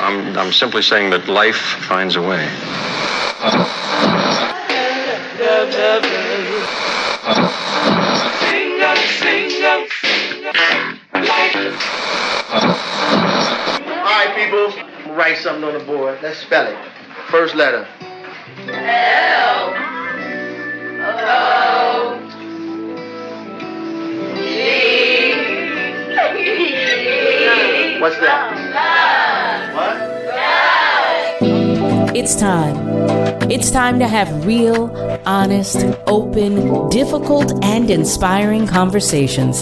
I'm simply saying that life finds a way. All right, people, write something on the board. Let's spell it. First letter. L-O-V-E. What's that? What? It's time. It's time to have real, honest, open, difficult, and inspiring conversations.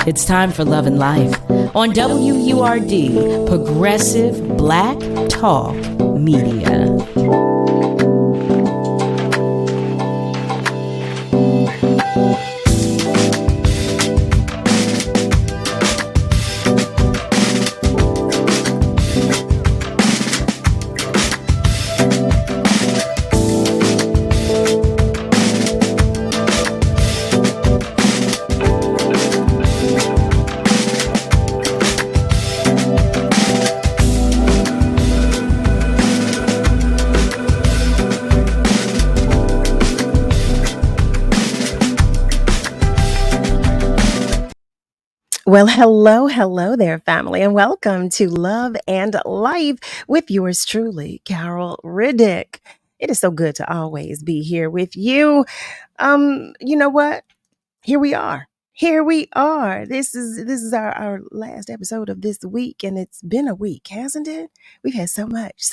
It's time for Love and Life on WURD, Progressive Black Talk Media. Well, hello there, family, and welcome to Love and Life with yours truly, Carol Riddick. It is so good to always be here with you. You know what? Here we are. This is our last episode of this week, and it's been a week, hasn't it? We've had so much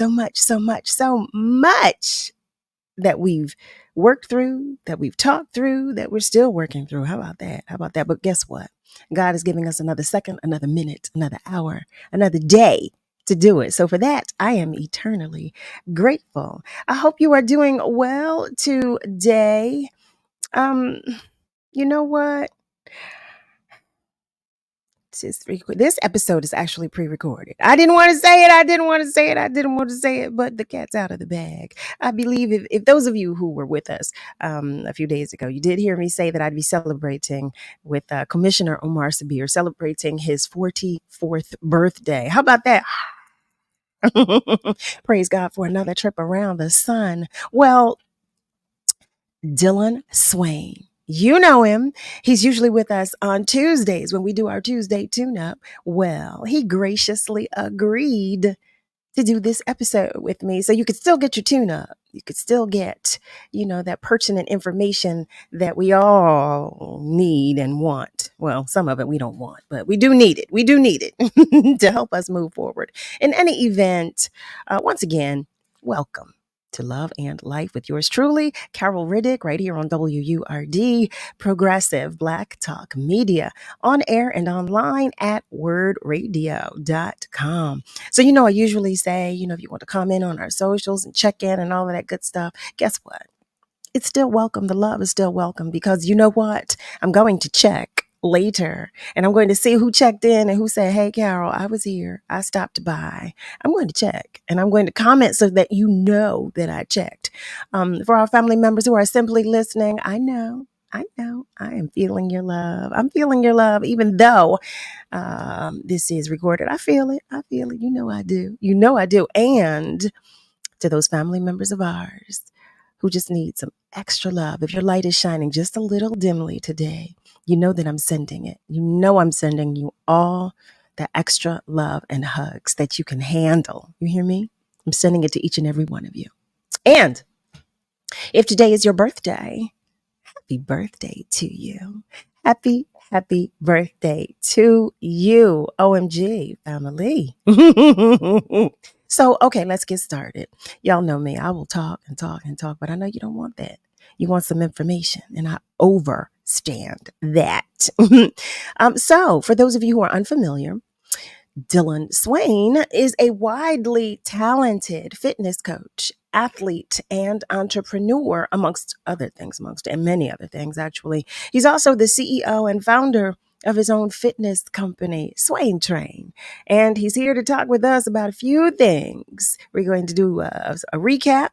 that we've worked through, that we've talked through, that we're still working through. How about that? But guess what? God is giving us another second, another minute, another hour, another day to do it. So for that, I am eternally grateful. I hope you are doing well today. You know what? This episode is actually pre-recorded. I didn't want to say it, but the cat's out of the bag. I believe if those of you who were with us a few days ago, you did hear me say that I'd be celebrating with Commissioner Omar Sabir, celebrating his 44th birthday. How about that? Praise God for another trip around the sun. Well, DILLON SWAINE. You know him. He's usually with us on Tuesdays when we do our Tuesday tune-up. Well, he graciously agreed to do this episode with me. So you could still get your tune-up. You could still get, that pertinent information that we all need and want. Well, some of it we don't want, but we do need it. We do need it to help us move forward. In any event, once again, welcome to Love and Life with yours truly, Carol Riddick, right here on WURD, Progressive Black Talk Media, on air and online at wordradio.com. So, I usually say, if you want to comment on our socials and check in and all of that good stuff, guess what? It's still welcome. The love is still welcome because you know what? I'm going to check later and I'm going to see who checked in and who said, hey, Carol, I was here. I stopped by. I'm going to check and I'm going to comment so that you know that I checked. For our family members who are simply listening, I know. I am feeling your love. I'm feeling your love, even though this is recorded. I feel it. You know I do. And to those family members of ours who just need some extra love, if your light is shining just a little dimly today, you know that I'm sending it. You know I'm sending you all the extra love and hugs that you can handle. You hear me? I'm sending it to each and every one of you. And if today is your birthday, happy birthday to you. Happy birthday to you. OMG, family. So, okay, let's get started. Y'all know me. I will talk and talk and talk, but I know you don't want that. You want some information, and I overstand that. So, for those of you who are unfamiliar, DILLON SWAINE is a widely talented fitness coach, athlete, and entrepreneur, amongst many other things, actually. He's also the CEO and founder of his own fitness company, Swain Train. And he's here to talk with us about a few things. We're going to do a recap,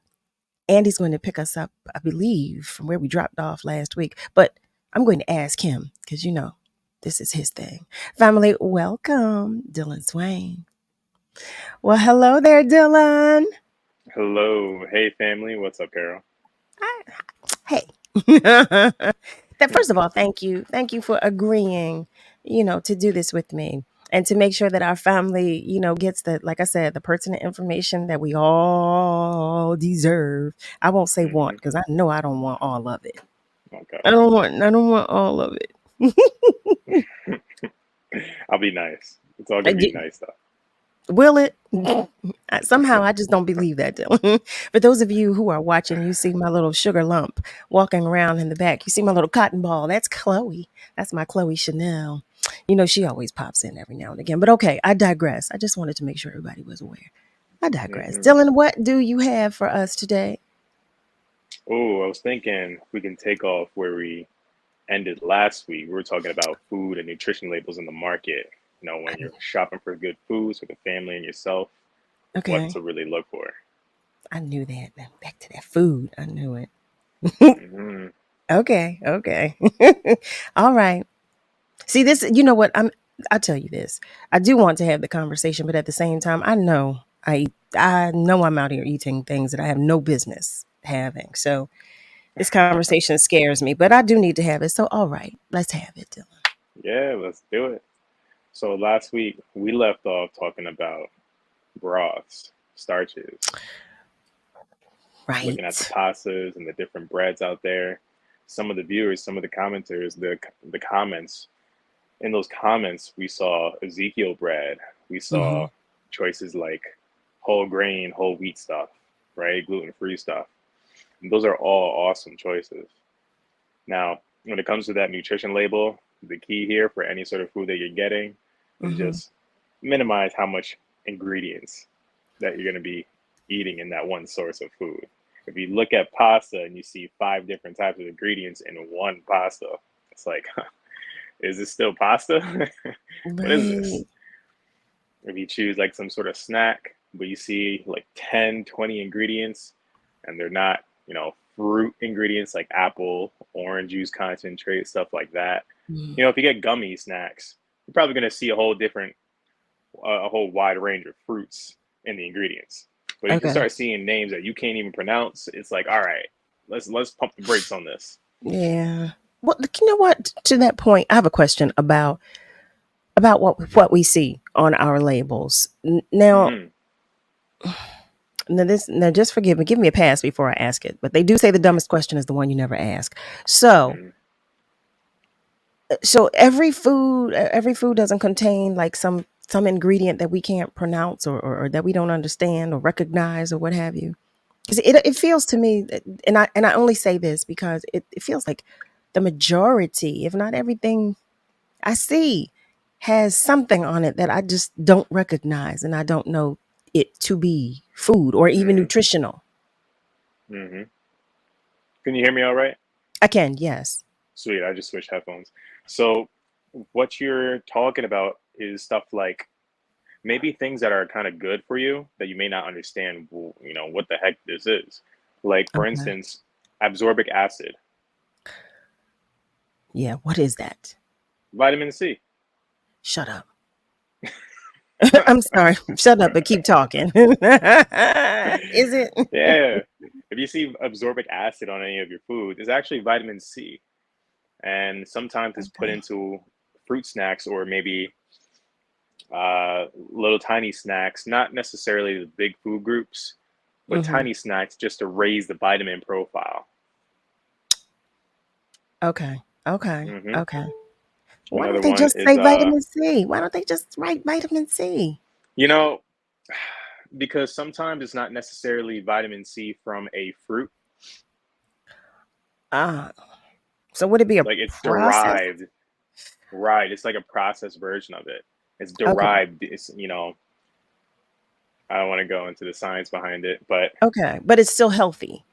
and he's going to pick us up, I believe, from where we dropped off last week. But I'm going to ask him because, this is his thing. Family, welcome, DILLON SWAINE. Well, hello there, Dylan. Hello. Hey, family. What's up, Carol? Hey. that First of all, thank you. Thank you for agreeing, to do this with me and to make sure that our family, gets the, like I said, the pertinent information that we all deserve. I won't say want Hmm. because I know I don't want all of it. Okay. I don't want all of it. I'll be nice. It's all Uh, gonna be y- nice stuff. Will it? Somehow I just don't believe that, Dylan. For those of you who are watching, you see my little sugar lump walking around in the back. You see my little cotton ball. That's Chloe. That's my Chloe Chanel. She always pops in every now and again. But okay, I digress. I just wanted to make sure everybody was aware. I digress. Hmm. Dylan, what do you have for us today? Oh, I was thinking we can take off where we ended last week. We were talking about food and nutrition labels in the market. When you're shopping for good foods for the family and yourself, what Okay. to really look for. I knew that. Now back to that food. I knew it. Hmm. Okay. All right. See this, you know what? I'll tell you this. I do want to have the conversation, but at the same time, I know I'm out here eating things that I have no business having. So this conversation scares me, but I do need to have it. So all right, let's have it, Dylan. Yeah, let's do it. So last week we left off talking about broths, starches, looking at the Right. pastas and the different breads out there. Some of the viewers, some of the commenters, the comments. In those comments, we saw Ezekiel bread. We Mm-hmm. saw choices like whole grain, whole wheat stuff, right? Gluten free stuff. And those are all awesome choices. Now, when it comes to that nutrition label, the key here for any sort of food that you're getting is Mm-hmm. just minimize how much ingredients that you're going to be eating in that one source of food. If you look at pasta and you see 5 different types of ingredients in one pasta, it's like, is this still pasta? What is this? Right. If you choose like some sort of snack, but you see like 10, 20 ingredients and they're not, fruit ingredients like apple, orange juice concentrate, stuff like that. Mm. If you get gummy snacks, you're probably going to see a whole wide range of fruits in the ingredients. But if you Okay. start seeing names that you can't even pronounce, it's like, all right, let's pump the brakes on this. Yeah. Well, you know what? To that point, I have a question about what we see on our labels. Now, Hmm. now just forgive me, give me a pass before I ask it. But they do say the dumbest question is the one you never ask. So, Hmm. every food doesn't contain like some ingredient that we can't pronounce or that we don't understand or recognize or what have you. Because it feels to me, and I only say this because it feels like the majority, if not everything I see, has something on it that I just don't recognize, and I don't know it to be food or even Hmm. nutritional. Hmm. Can you hear me all right? I can, yes. Sweet. I just switched headphones. So, what you're talking about is stuff like maybe things that are kind of good for you that you may not understand, what the heck this is. Like, for Okay. instance, absorbic acid, Yeah. What is that? vitamin C. Shut up. I'm sorry. Shut up, but keep talking. Is it? Yeah. If you see absorbic acid on any of your food, it's actually vitamin C. And sometimes it's put Okay. into fruit snacks or maybe little tiny snacks, not necessarily the big food groups, but Hmm. tiny snacks just to raise the vitamin profile. Okay. Okay. Hmm. Okay. Why don't Another they one just is, say vitamin C? Why don't they just write vitamin C? you know, because sometimes it's not necessarily vitamin C from a fruit, Ah, so would it be a like it's process? derived, right? It's like a processed version of it. It's Okay. derived. I don't want to go into the science behind it, but Okay. But it's still healthy.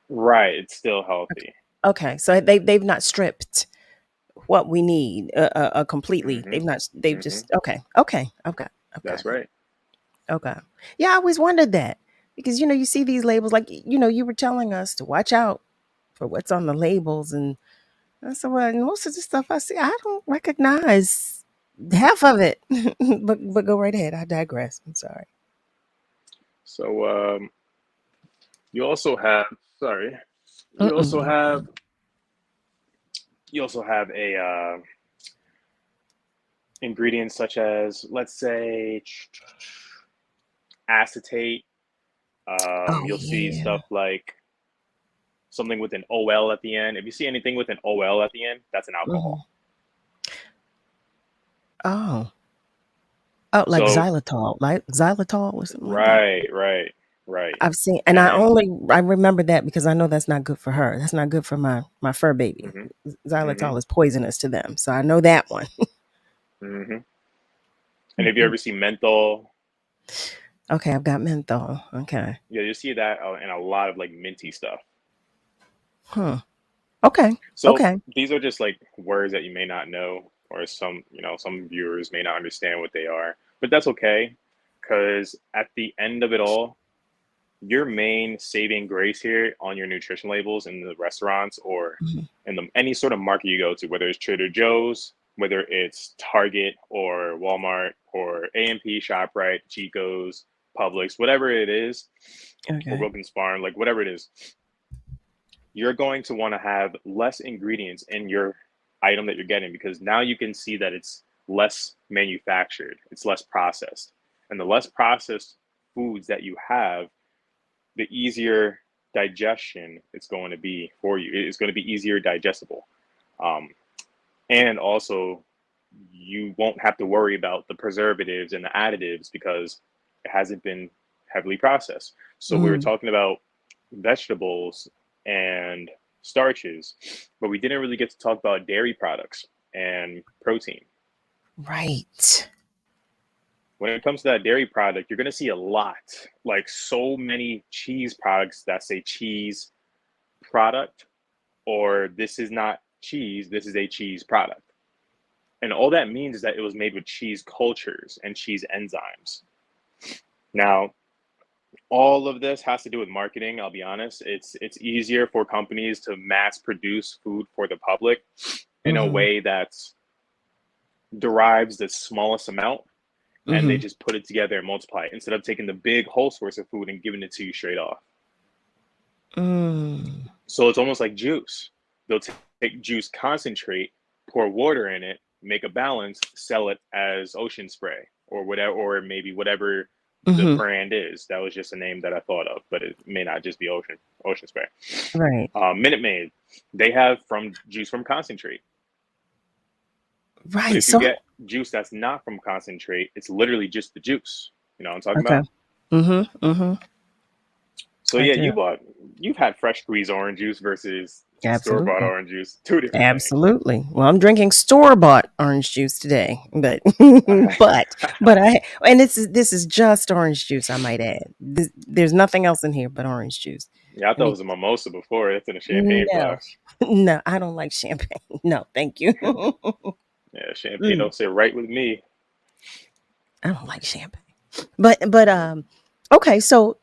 right, it's still healthy. Okay. So they've not stripped what we need completely. Hmm. They've Hmm. just okay. Okay. Okay. I've got That's it. right. Okay. Yeah, I always wondered that because you see these labels like you were telling us to watch out for what's on the labels, and I said, well, most of the stuff I see, I don't recognize half of it. But go right ahead. I digress. I'm sorry. So you also have sorry, you also Mm-mm. have you also have a ingredients such as, let's say, acetate. Oh You'll see yeah. stuff like something with an OL at the end. If you see anything with an OL at the end, that's an Hmm. alcohol. Oh. Oh, like So xylitol or something like that. right, right, right. I've seen, and And I remember that because I know that's not good for her. That's not good for my fur baby. hmm hmm Xylitol is poisonous to them, so I know that one. hmm and if you ever see menthol, Okay, I've got menthol. Okay. yeah, you see that in a lot of like minty stuff. Huh. Okay. So Okay. these are just like words that you may not know, or some viewers may not understand what they are, but that's okay, because at the end of it all, your main saving grace here on your nutrition labels in the restaurants or Mhm. in any sort of market you go to, whether it's Trader Joe's, whether it's Target or Walmart or A&P, ShopRite, Chico's, Publix, whatever it is, or Okay. Wilkins Farm, like whatever it is, you're going to want to have less ingredients in your item that you're getting, because now you can see that it's less manufactured, it's less processed. And the less processed foods that you have, the easier digestion it's going to be for you. It's going to be easier digestible. Um, and also, you won't have to worry about the preservatives and the additives because it hasn't been heavily processed. So we were Mm, talking about vegetables and starches, but we didn't really get to talk about dairy products and protein. right. When it comes to that dairy product, you're going to see a lot, like so many cheese products that say cheese product, or this is not cheese, this is a cheese product. And all that means is that it was made with cheese cultures and cheese enzymes. Now, all of this has to do with marketing, I'll be honest. It's easier for companies to mass produce food for the public in a Mhm. way that derives the smallest amount, and they Mhm. just put it together and multiply it instead of taking the big whole source of food and giving it to you straight off. Mm. So it's almost like juice. They'll take juice concentrate, pour water in it, make a balance, sell it as ocean spray or whatever, or maybe whatever the Mhm. brand is. That was just a name that I thought of, but it may not just be ocean spray. Right. Minute Maid, they have from juice from concentrate. But Right. if you So get juice that's not from concentrate, it's literally just the juice. You know what I'm talking okay. about? Mhm. Mhm. So I yeah, do. you've had fresh squeezed orange juice versus store bought Absolutely. orange juice, two different things. Absolutely. Well, I'm drinking store bought orange juice today, but but this is just orange juice. I might add. There's nothing else in here but orange juice. Yeah, I And thought it was a mimosa before. That's in a champagne no, flask. no, I don't like champagne. No, thank you. Yeah, champagne Mm, don't sit right with me. I don't like champagne. But okay, so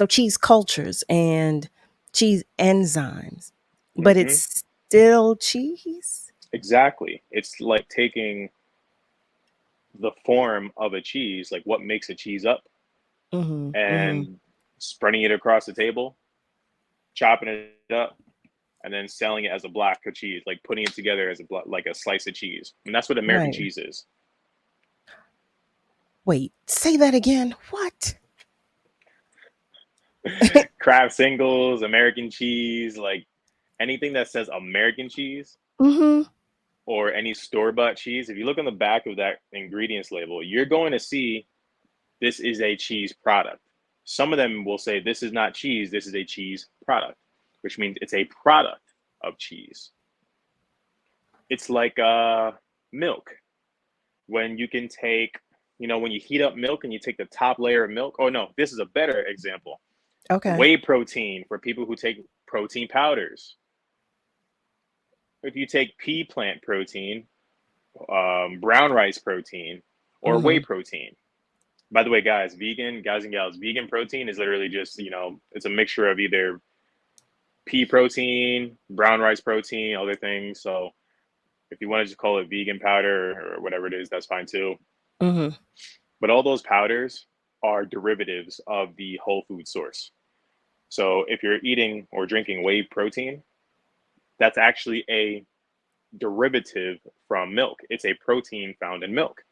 cheese cultures and cheese enzymes, but Hmm it's still cheese. Exactly. It's like taking the form of a cheese, like what makes a cheese up, Mm-hmm. Mm-hmm. and spreading it across the table, chopping it up, and then selling it as a block of cheese, like putting it together as like a slice of cheese. And that's what American Right. cheese is. Wait, say that again. What? Kraft singles, American cheese, like anything that says American cheese Mm-hmm. or any store bought cheese, if you look on the back of that ingredients label, you're going to see this is a cheese product. Some of them will say this is not cheese, this is a cheese product, which means it's a product of cheese. It's like milk. When you can take, when you heat up milk and you take the top layer of milk. Oh, no, this is a better example. Okay. Whey protein for people who take protein powders. If you take pea plant protein, brown rice protein, or whey Mm-hmm. protein. By the way, guys and gals, vegan protein is literally just, it's a mixture of either pea protein, brown rice protein, other things. So If you want to just call it vegan powder or whatever it is, that's fine too. Mm-hmm. But all those powders are derivatives of the whole food source. So if you're eating or drinking whey protein, that's actually a derivative from milk. It's a protein found in milk.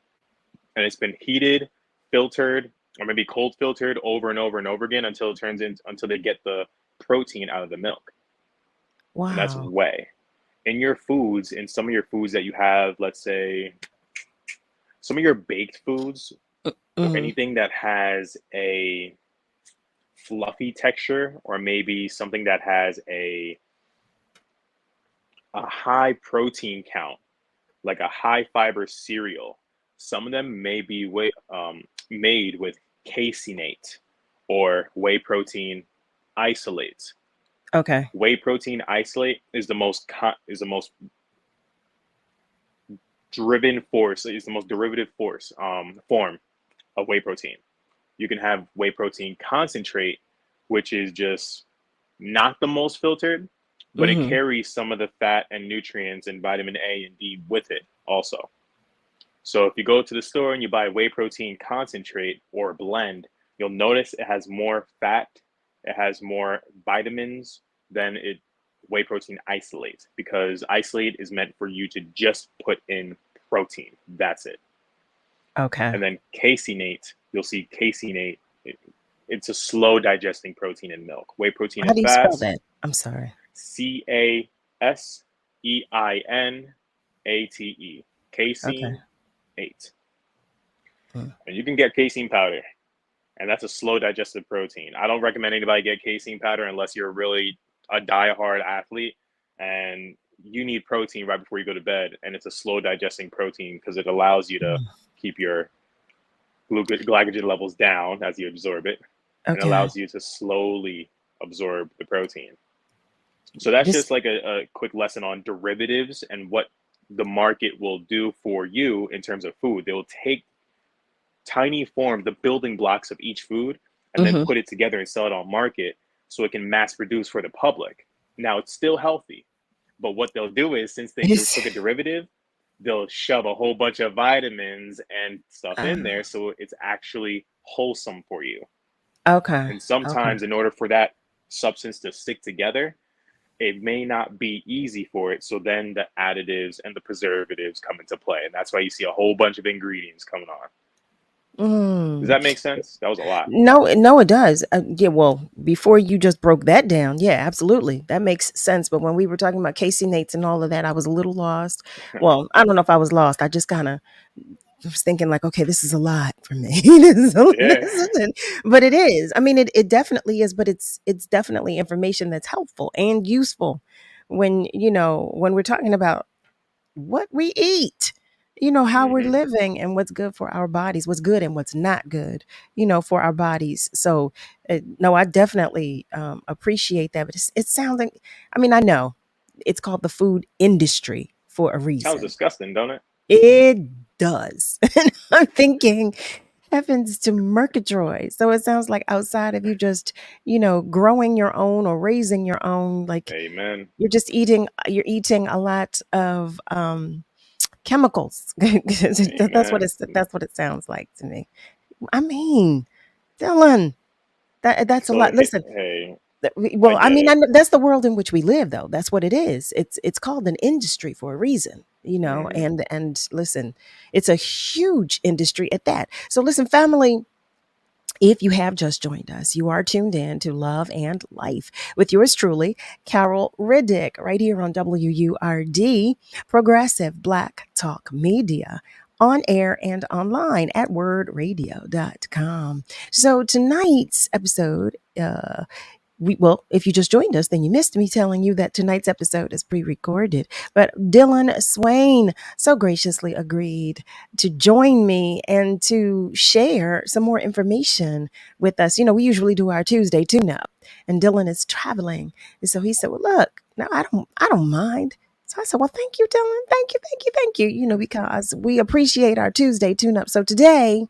And it's been heated, filtered, or maybe cold filtered over and over and over again until it turns into until they get the protein out of the milk. And that's Wow. whey. In your foods, in some of your foods that you have, let's say some of your baked foods or Mm-hmm. anything that has a fluffy texture, or maybe something that has a high protein count, like a high fiber cereal, some of them may be made with caseinate or whey protein isolate. Okay. Whey protein isolate is the most driven force, is the most derivative force form of whey protein. You can have whey protein concentrate, which is just not the most filtered, but it Mm-hmm. carries some of the fat and nutrients and vitamin A and D with it also. So if you go to the store and you buy whey protein concentrate or blend, you'll notice it has more fat, it has more vitamins than it whey protein isolate, because isolate is meant for you to just put in protein. That's it. Okay. And then caseinate, you'll see caseinate. It's a slow digesting protein in milk. Whey protein How is do you spell fast. that? I'm sorry. Caseiniate. Okay. Casein 8. Mm. And you can get casein powder, and that's a slow digested protein. I don't recommend anybody get casein powder unless you're really a die-hard athlete and you need protein right before you go to bed. And it's a slow digesting protein because it allows you to Mm. keep your glycogen levels down as you absorb it, and Okay. allows you to slowly absorb the protein. So that's This. just like a quick lesson on derivatives and what the market will do for you in terms of food. They will take tiny form, the building blocks of each food, and then Mm-hmm. put it together and sell it on market so it can mass produce for the public. Now it's still healthy, but what they'll do is, since they It's. took a derivative, they'll shove a whole bunch of vitamins and stuff in Uh, there so it's actually wholesome for you. okay. And Okay. sometimes in order for that substance to stick together, it may not be easy for it. So then the additives and the preservatives come into play. And that's why you see a whole bunch of ingredients coming on. Does Mm. that make sense? That was a lot. No, no, it does. Yeah, well, before you just broke that down, yeah, absolutely, that makes sense. But when we were talking about Casey Nates and all of that, I was a little lost. Well, I don't know if I was lost. I just kind of was thinking like, okay, this is a lot for me. Yeah. But it is. I mean, it definitely is. But it's definitely information that's helpful and useful when when we're talking about what we eat, how we're Hmm. living and what's good for our bodies, what's good and what's not good, for our bodies. So, no, I definitely appreciate that. But it's sounding, I mean, I know it's called the food industry for a Sounds reason. disgusting, don't it? It does. And I'm thinking, heavens to Murgatroyd. So it sounds like outside of you just, growing your own or raising your own, like Amen. you're eating a lot of chemicals. Amen. That's what it sounds like to me. I mean, Dylan, that's a So, lot. Listen, hey, I well, I get mean, it. that's the world in which we live, though. That's what it is. It's called an industry for a reason, Hmm. and listen, it's a huge industry at that. So listen, family, if you have just joined us, you are tuned in to Love and Life with yours truly, Carol Riddick, right here on WURD, Progressive Black Talk Media, on air and online at wordradio.com. So tonight's episode, well, if you just joined us, then you missed me telling you that tonight's episode is pre-recorded. But Dillon Swaine so graciously agreed to join me and to share some more information with us. We usually do our Tuesday tune-up, and Dillon is traveling, and so he said, "Well, look, no, I don't mind." So I said, "Well, thank you, Dillon. Thank you, thank you, thank you. Because we appreciate our Tuesday tune-up. So today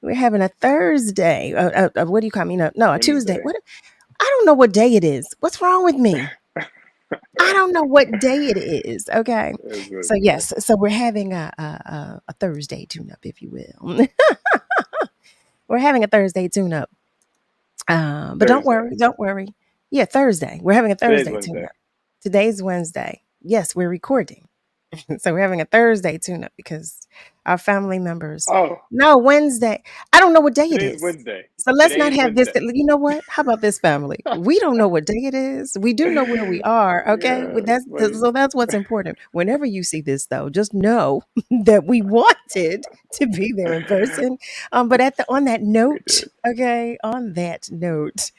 we're having a Thursday. What do you call me? No, a Tuesday. Wednesday. What? I don't know what day it is. What's wrong with me? I don't know what day it is. Okay. It's So Wednesday. yes, so we're having a Thursday tune-up, if you will. We're having a Thursday tune-up. But don't Thursday. worry, don't worry. Yeah, Thursday. We're having a Today's Thursday Wednesday. tune-up. Today's Wednesday. Yes, we're recording. So we're having a Thursday tune-up because our family members. Oh, No, Wednesday. I don't know what day it today's is. Wednesday. So let's not Today's have this. Wednesday. You know what? How about this, family? We don't know what day it is. We do know where we are. Okay, Yeah, funny. So that's what's important. Whenever you see this, though, just know that we wanted to be there in person. But on that We note, did. okay, on that note,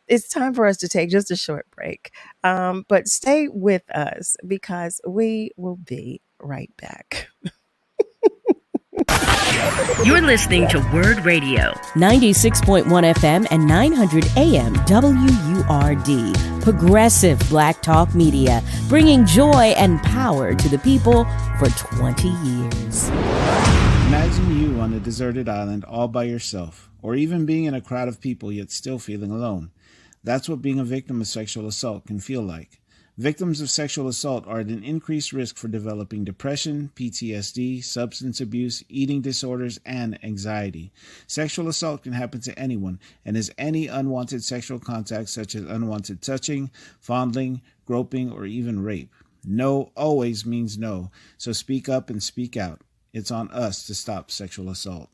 it's time for us to take just a short break. But stay with us because we will be right back. You're listening to WURD Radio, 96.1 FM and 900 AM WURD, progressive Black Talk media, bringing joy and power to the people for 20 years. Imagine you on a deserted island all by yourself, or even being in a crowd of people yet still feeling alone. That's what being a victim of sexual assault can feel like. Victims of sexual assault are at an increased risk for developing depression, PTSD, substance abuse, eating disorders, and anxiety. Sexual assault can happen to anyone and is any unwanted sexual contact such as unwanted touching, fondling, groping, or even rape. No always means no, so speak up and speak out. It's on us to stop sexual assault.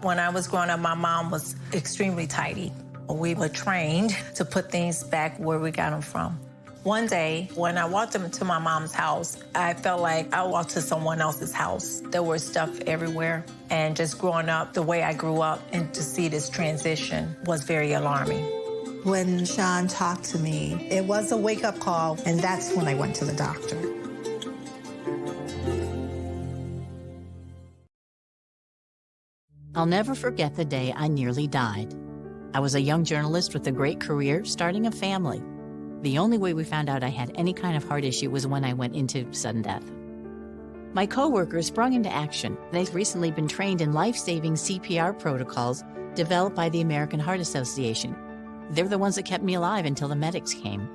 When I was growing up, my mom was extremely tidy. We were trained to put things back where we got them from. One day, when I walked into my mom's house, I felt like I walked to someone else's house. There was stuff everywhere. And just growing up, the way I grew up, and to see this transition was very alarming. When Sean talked to me, it was a wake-up call, and that's when I went to the doctor. I'll never forget the day I nearly died. I was a young journalist with a great career, starting a family. The only way we found out I had any kind of heart issue was when I went into sudden death. My coworkers sprung into action. They've recently been trained in life-saving CPR protocols developed by the American Heart Association. They're the ones that kept me alive until the medics came.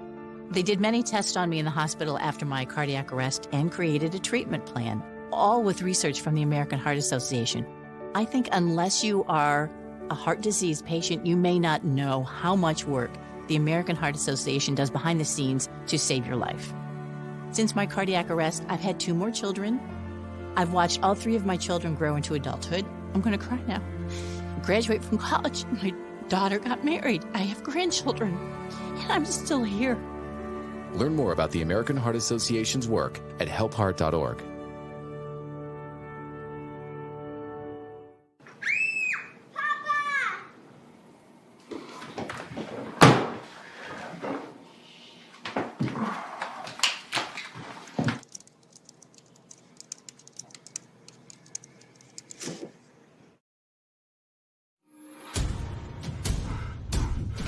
They did many tests on me in the hospital after my cardiac arrest and created a treatment plan, all with research from the American Heart Association. I think unless you are a heart disease patient, you may not know how much work the American Heart Association does behind the scenes to save your life. Since my cardiac arrest, I've had 2 more children. I've watched all 3 of my children grow into adulthood. I'm going to cry now. Graduate from college. My daughter got married. I have grandchildren. And I'm still here. Learn more about the American Heart Association's work at helpheart.org.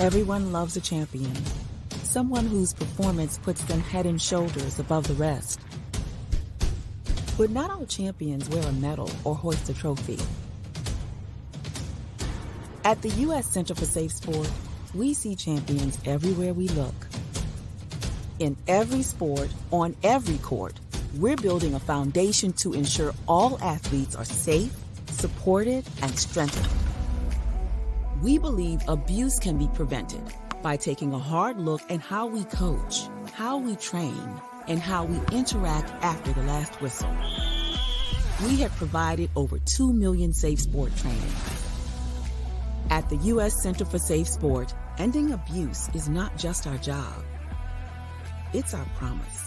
Everyone loves a champion, someone whose performance puts them head and shoulders above the rest. But not all champions wear a medal or hoist a trophy. At the U.S. Center for Safe Sport, we see champions everywhere we look. In every sport, on every court, we're building a foundation to ensure all athletes are safe, supported, and strengthened. We believe abuse can be prevented by taking a hard look at how we coach, how we train, and how we interact after the last whistle. We have provided over 2 million safe sport trainings. At the U.S. Center for Safe Sport, ending abuse is not just our job. It's our promise.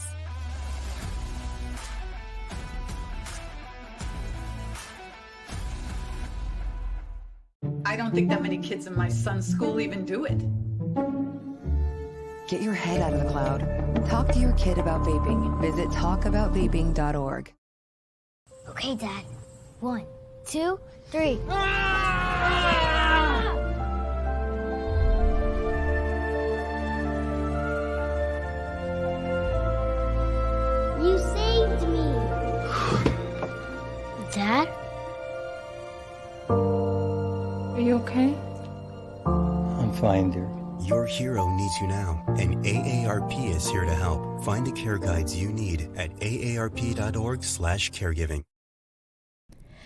I don't think that many kids in my son's school even do it. Get your head out of the cloud. Talk to your kid about vaping. Visit talkaboutvaping.org. Okay, Dad. 1, 2, 3. You saved me. Dad? Are you okay? I'm fine, dear. Your hero needs you now, and AARP is here to help. Find the care guides you need at aarp.org/caregiving.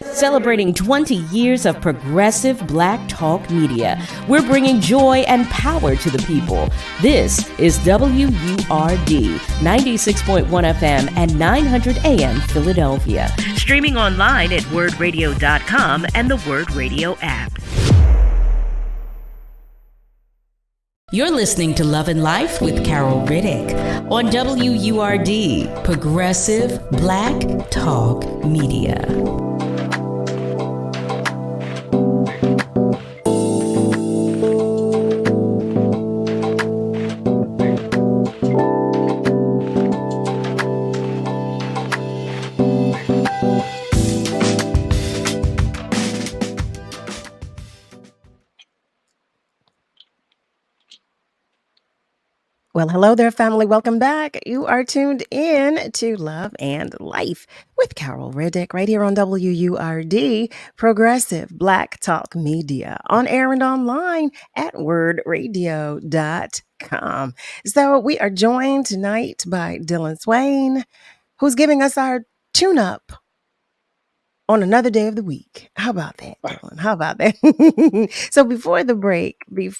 Celebrating 20 years of progressive Black Talk media, we're bringing joy and power to the people. This is WURD 96.1 FM and 900 AM Philadelphia. Streaming online at wordradio.com and the Word Radio app. You're listening to Love and Life with Carol Riddick on WURD, Progressive Black Talk Media. Well, hello there, family. Welcome back. You are tuned in to Love and Life with Carol Riddick right here on WURD, Progressive Black Talk Media, on air and online at wordradio.com. So we are joined tonight by Dillon Swaine, who's giving us our tune-up on another day of the week. How about that, Dillon? How about that? So before the break, we were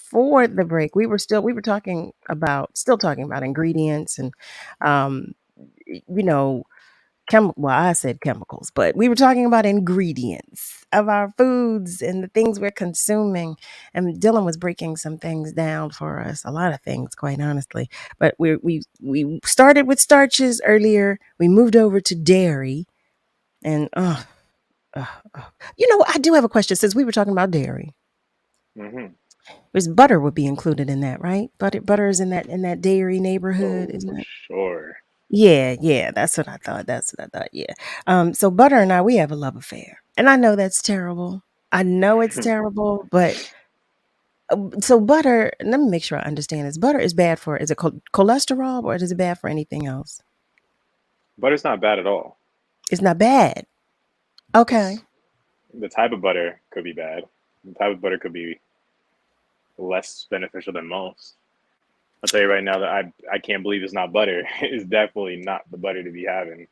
still talking about ingredients and, you know, I said chemicals, but we were talking about ingredients of our foods and the things we're consuming. And Dillon was breaking some things down for us, a lot of things, quite honestly. But we started with starches earlier. We moved over to dairy, and I do have a question since we were talking about dairy. Mm-hmm. There's butter would be included in that, right? Butter is in that dairy neighborhood, isn't it? Sure. Yeah, that's what I thought. Yeah. So butter and I, we have a love affair, and I know that's terrible. I know it's terrible, but so butter. Let me make sure I understand this. Butter is bad for, is it cholesterol, or is it bad for anything else? Butter's not bad at all. It's not bad. Okay. The type of butter could be bad. The type of butter could be less beneficial than most. I'll tell you right now that I can't believe it's not butter. It's definitely not the butter to be having.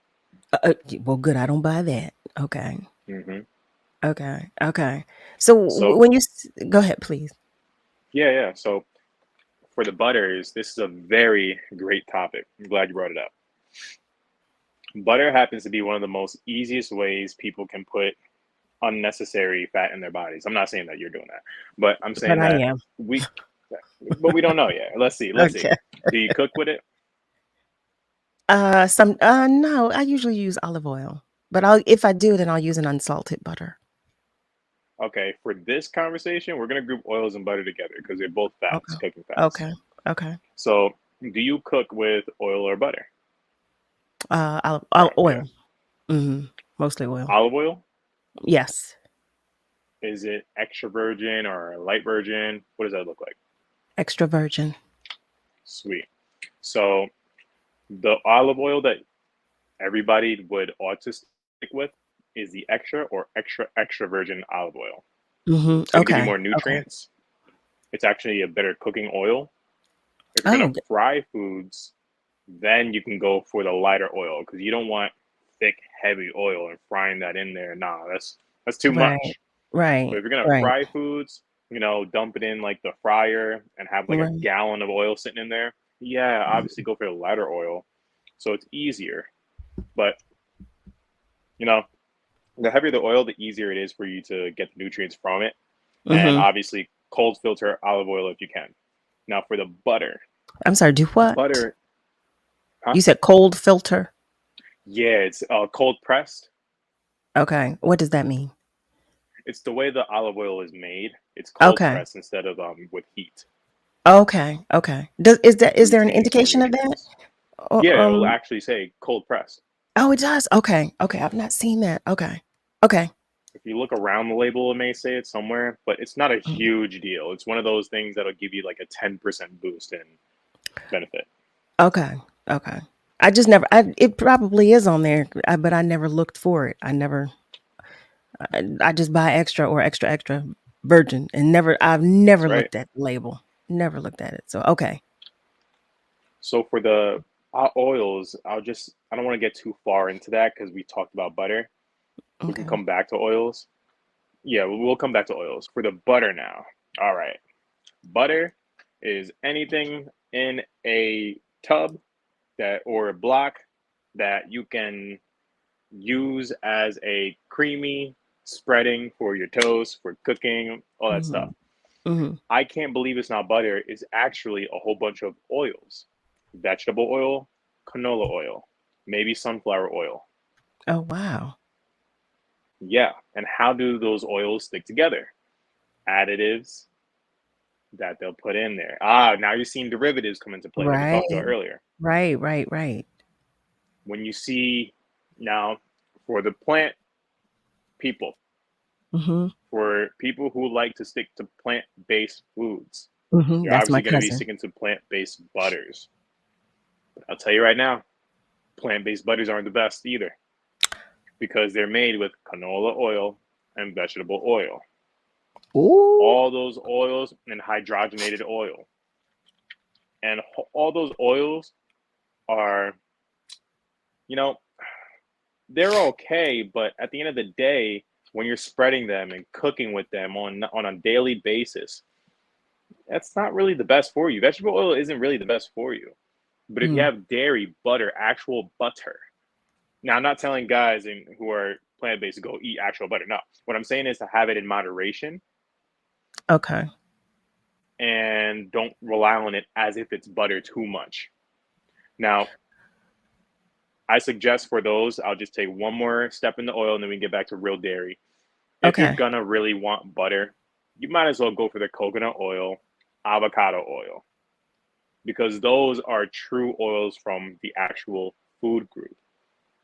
Well, good. I don't buy that. Okay. Mm-hmm. Okay. So when you go ahead, please. Yeah. So for the butters, this is a very great topic. I'm glad you brought it up. Butter happens to be one of the most easiest ways people can put unnecessary fat in their bodies. I'm not saying that you're doing that, but I'm saying But I that am. we don't know yet. Let's see. Okay. Do you cook with it? No, I usually use olive oil, but if I do, then I'll use an unsalted butter. Okay, for this conversation, we're gonna group oils and butter together because they're both fats, cooking fats. Okay. So, do you cook with oil or butter? Oil. Mm-hmm. Mostly oil. Olive oil? Yes. Is it extra virgin or light virgin? What does that look like? Extra virgin. Sweet. So, the olive oil that everybody ought to stick with is the extra or extra virgin olive oil. Mm-hmm. So to give you more nutrients, it's actually a better cooking oil. If you're gonna fry foods, then you can go for the lighter oil because you don't want thick, heavy oil and frying that in there. Nah, that's too much. Right. But if you're gonna fry foods, dump it in like the fryer and have like a gallon of oil sitting in there. Yeah, obviously go for the lighter oil, so it's easier. But the heavier the oil, the easier it is for you to get the nutrients from it. And obviously, cold filter olive oil if you can. Now for the butter. I'm sorry, do what? Butter. Huh? You said cold filter? Yeah, it's cold pressed. Okay. What does that mean? It's the way the olive oil is made. It's cold pressed instead of with heat. Okay. Is there an indication of that? Yeah, it'll actually say cold pressed. Oh, it does? Okay. I've not seen that. Okay. If you look around the label, it may say it somewhere, but it's not a huge deal. It's one of those things that'll give you like a 10% boost in benefit. Okay. I just never, it probably is on there, but I never looked for it. I just buy extra or extra virgin and I've never looked at the label. never looked at it. So okay. So for the oils, I don't want to get too far into that because we talked about butter. We can Okay. come back to oils. Yeah, we'll come back to oils. For the butter now. All right. Butter is anything in a tub that or a block that you can use as a creamy spreading for your toast, for cooking, all that stuff. Mm-hmm. I can't believe it's not butter. It's actually a whole bunch of oils. Vegetable oil, canola oil, maybe sunflower oil. Oh wow. Yeah. And how do those oils stick together? Additives that they'll put in there. Now you're seeing derivatives come into play, like we Right. talked about earlier. Right. When you see now for the plant people, Mm-hmm. for people who like to stick to plant-based foods, Mm-hmm. you're That's my obviously going to be cousin. sticking to plant-based butters. But I'll tell you right now, plant-based butters aren't the best either because they're made with canola oil and vegetable oil. Ooh. All those oils and hydrogenated oil. And all those oils are, they're okay, but at the end of the day, when you're spreading them and cooking with them on a daily basis, that's not really the best for you. Vegetable oil isn't really the best for you. But if you Mm. have dairy, butter, actual butter. Now, I'm not telling guys who are plant-based to go eat actual butter. No. What I'm saying is to have it in moderation Okay. and don't rely on it as if it's butter too much. Now, I suggest for those, I'll just take one more step in the oil and then we can get back to real dairy. If you're Okay. gonna really want butter, you might as well go for the coconut oil, avocado oil, because those are true oils from the actual food group.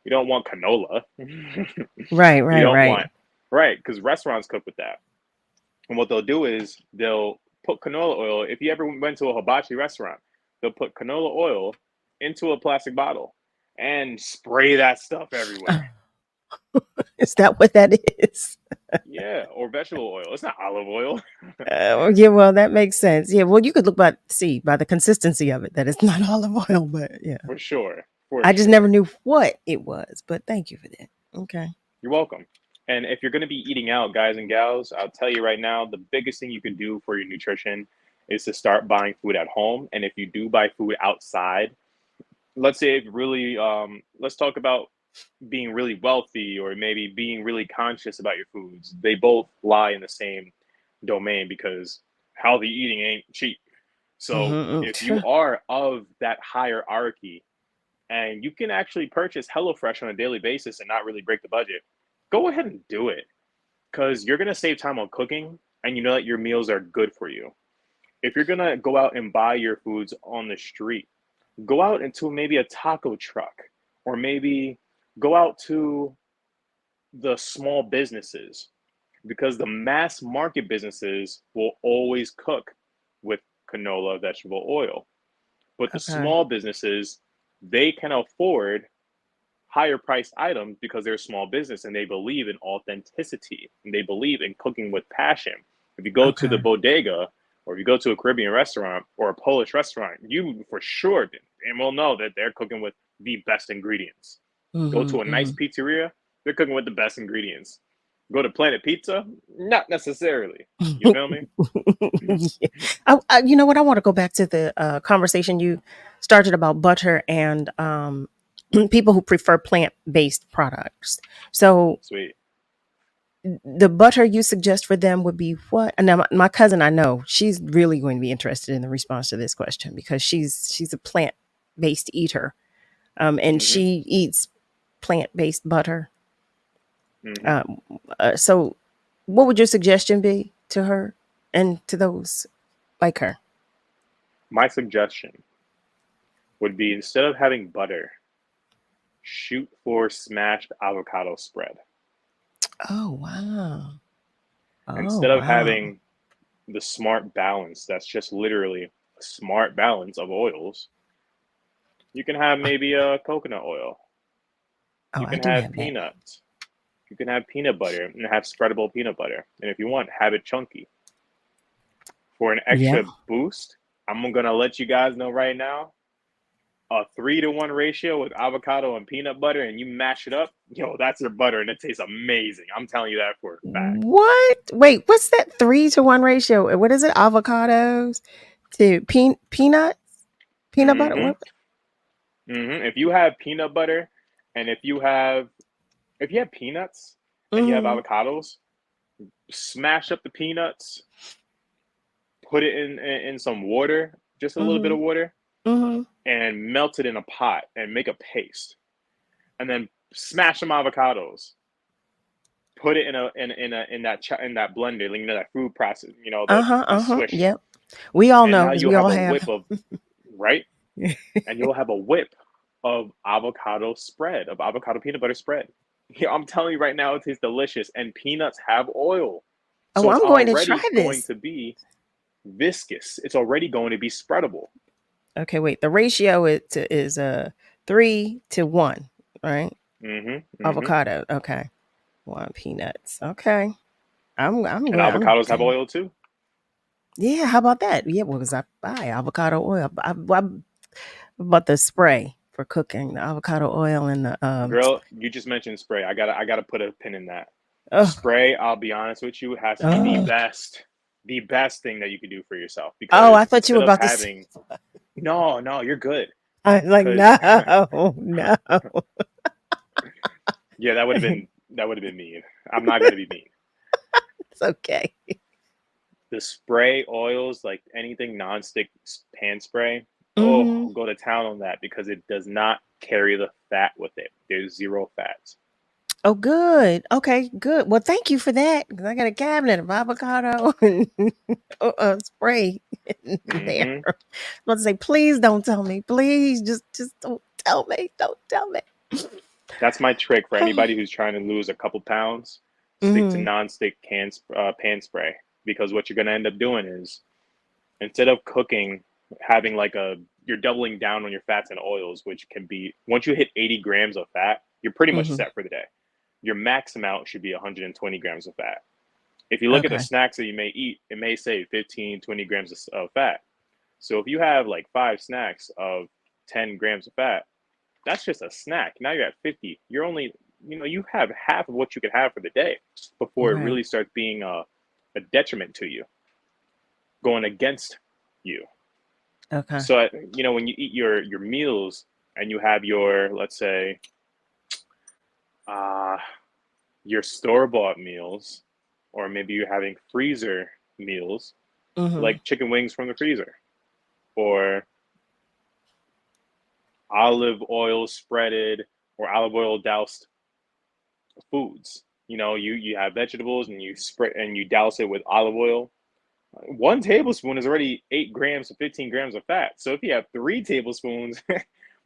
You don't want canola. You don't Right. want, right, because restaurants cook with that. And what they'll do is they'll put canola oil. If you ever went to a hibachi restaurant, they'll put canola oil into a plastic bottle and spray that stuff everywhere. Is that what that is? Yeah, or vegetable oil. It's not olive oil. Yeah, well, that makes sense. Yeah, well, you could look by the consistency of it that it's not olive oil, but yeah, For sure. For I just never sure. knew what it was. But thank you for that. Okay. You're welcome. And if you're going to be eating out, guys and gals, I'll tell you right now, the biggest thing you can do for your nutrition is to start buying food at home. And if you do buy food outside, let's say if really, let's talk about being really wealthy or maybe being really conscious about your foods. They both lie in the same domain because healthy eating ain't cheap. So if you Mm-hmm. are of that hierarchy and you can actually purchase HelloFresh on a daily basis and not really break the budget, go ahead and do it because you're going to save time on cooking and you know that your meals are good for you. If you're going to go out and buy your foods on the street, go out into maybe a taco truck or maybe go out to the small businesses because the mass market businesses will always cook with canola vegetable oil. But the Okay. small businesses, they can afford higher priced items because they're a small business and they believe in authenticity and they believe in cooking with passion. If you go to the Okay. bodega or if you go to a Caribbean restaurant or a Polish restaurant, you for sure and will know that they're cooking with the best ingredients. Go to a nice Mm-hmm. pizzeria, they're cooking with the best ingredients. Go to Planet Pizza, not necessarily. You feel me? Yeah. You know what? I want to go back to the conversation you started about butter and people who prefer plant-based products. So Sweet. the butter you suggest for them would be what? And now my cousin, I know she's really going to be interested in the response to this question because she's a plant-based eater, and Mm-hmm. she eats plant-based butter. Mm-hmm. So, what would your suggestion be to her and to those like her? My suggestion would be instead of having butter, shoot for smashed avocado spread. Oh wow! Oh Instead of wow! having the smart balance, that's just literally a smart balance of oils, you can have maybe a coconut oil. Oh, You I can do have have that. peanuts. You can have peanut butter and have spreadable peanut butter. And if you want, have it chunky. For an Yeah. extra boost, I'm gonna let you guys know right now. A 3-to-1 ratio with avocado and peanut butter, and you mash it up. Yo, that's your butter, and it tastes amazing. I'm telling you that for a fact. What? Wait, what's that 3-to-1 ratio? What is it? Avocados to peanuts? Peanut butter? Mm-hmm. What? Mm-hmm. If you have peanut butter, and if you have peanuts and you have Mm-hmm. avocados, smash up the peanuts, put it in some water, just a little bit Mm-hmm. of water, Mm-hmm. and melt it in a pot and make a paste. And then smash some avocados. Put it in that blender, that food process, Uh-huh. the Uh-huh. swish. Yep. We all And know now because you'll we have all a have. whip of right, and you'll have a whip of avocado spread, of avocado peanut butter spread. Yeah, I'm telling you right now, it tastes delicious. And peanuts have oil, Oh, so it's I'm going to try already going this. to be viscous. It's already going to be spreadable. Okay, wait. The ratio is 3-to-1, right? Mm-hmm. Mm-hmm. Avocado. Okay. 1 peanuts. Okay. I'm And going. I'm avocados have good. oil too. Yeah, how about that? Yeah, what was I buy? Avocado oil. I bought the spray for cooking, the avocado oil and the Girl, you just mentioned spray. I gotta put a pin in that. oh, Spray, I'll be honest with you, has to be oh. the best thing that you can do for yourself, Oh, I because thought you were instead of about to say. having no, you're good. I was like, Because no, no. yeah, that would have been mean. I'm not gonna be mean. It's okay. The spray oils, like anything nonstick pan spray, Mm-hmm. go to town on that because it does not carry the fat with it. There's zero fats. Oh, good. Okay, good. Well, thank you for that because I got a cabinet of avocado and spray in there. Hmm. I was about to say, please don't tell me. Please, just don't tell me. Don't tell me. That's my trick for anybody who's trying to lose a couple pounds. Stick to Mm-hmm. non-stick pan spray, because what you're going to end up doing is, instead of cooking, having you're doubling down on your fats and oils, which can be, once you hit 80 grams of fat, you're pretty much Mm-hmm. set for the day. Your max amount should be 120 grams of fat. If you look at the Okay. snacks that you may eat, it may say 15, 20 grams of fat. So if you have like 5 snacks of 10 grams of fat, that's just a snack. Now you're at 50. You're only, you have half of what you could have for the day before it Right. really starts being a detriment to you, going against you. Okay. So, when you eat your meals and you have your, let's say, uh, your store-bought meals, or maybe you're having freezer meals, Mm-hmm. like chicken wings from the freezer, or olive oil spreaded or olive oil doused foods. You have vegetables and you spread and you douse it with olive oil. 1 tablespoon is already 8 grams to 15 grams of fat. So if you have 3 tablespoons,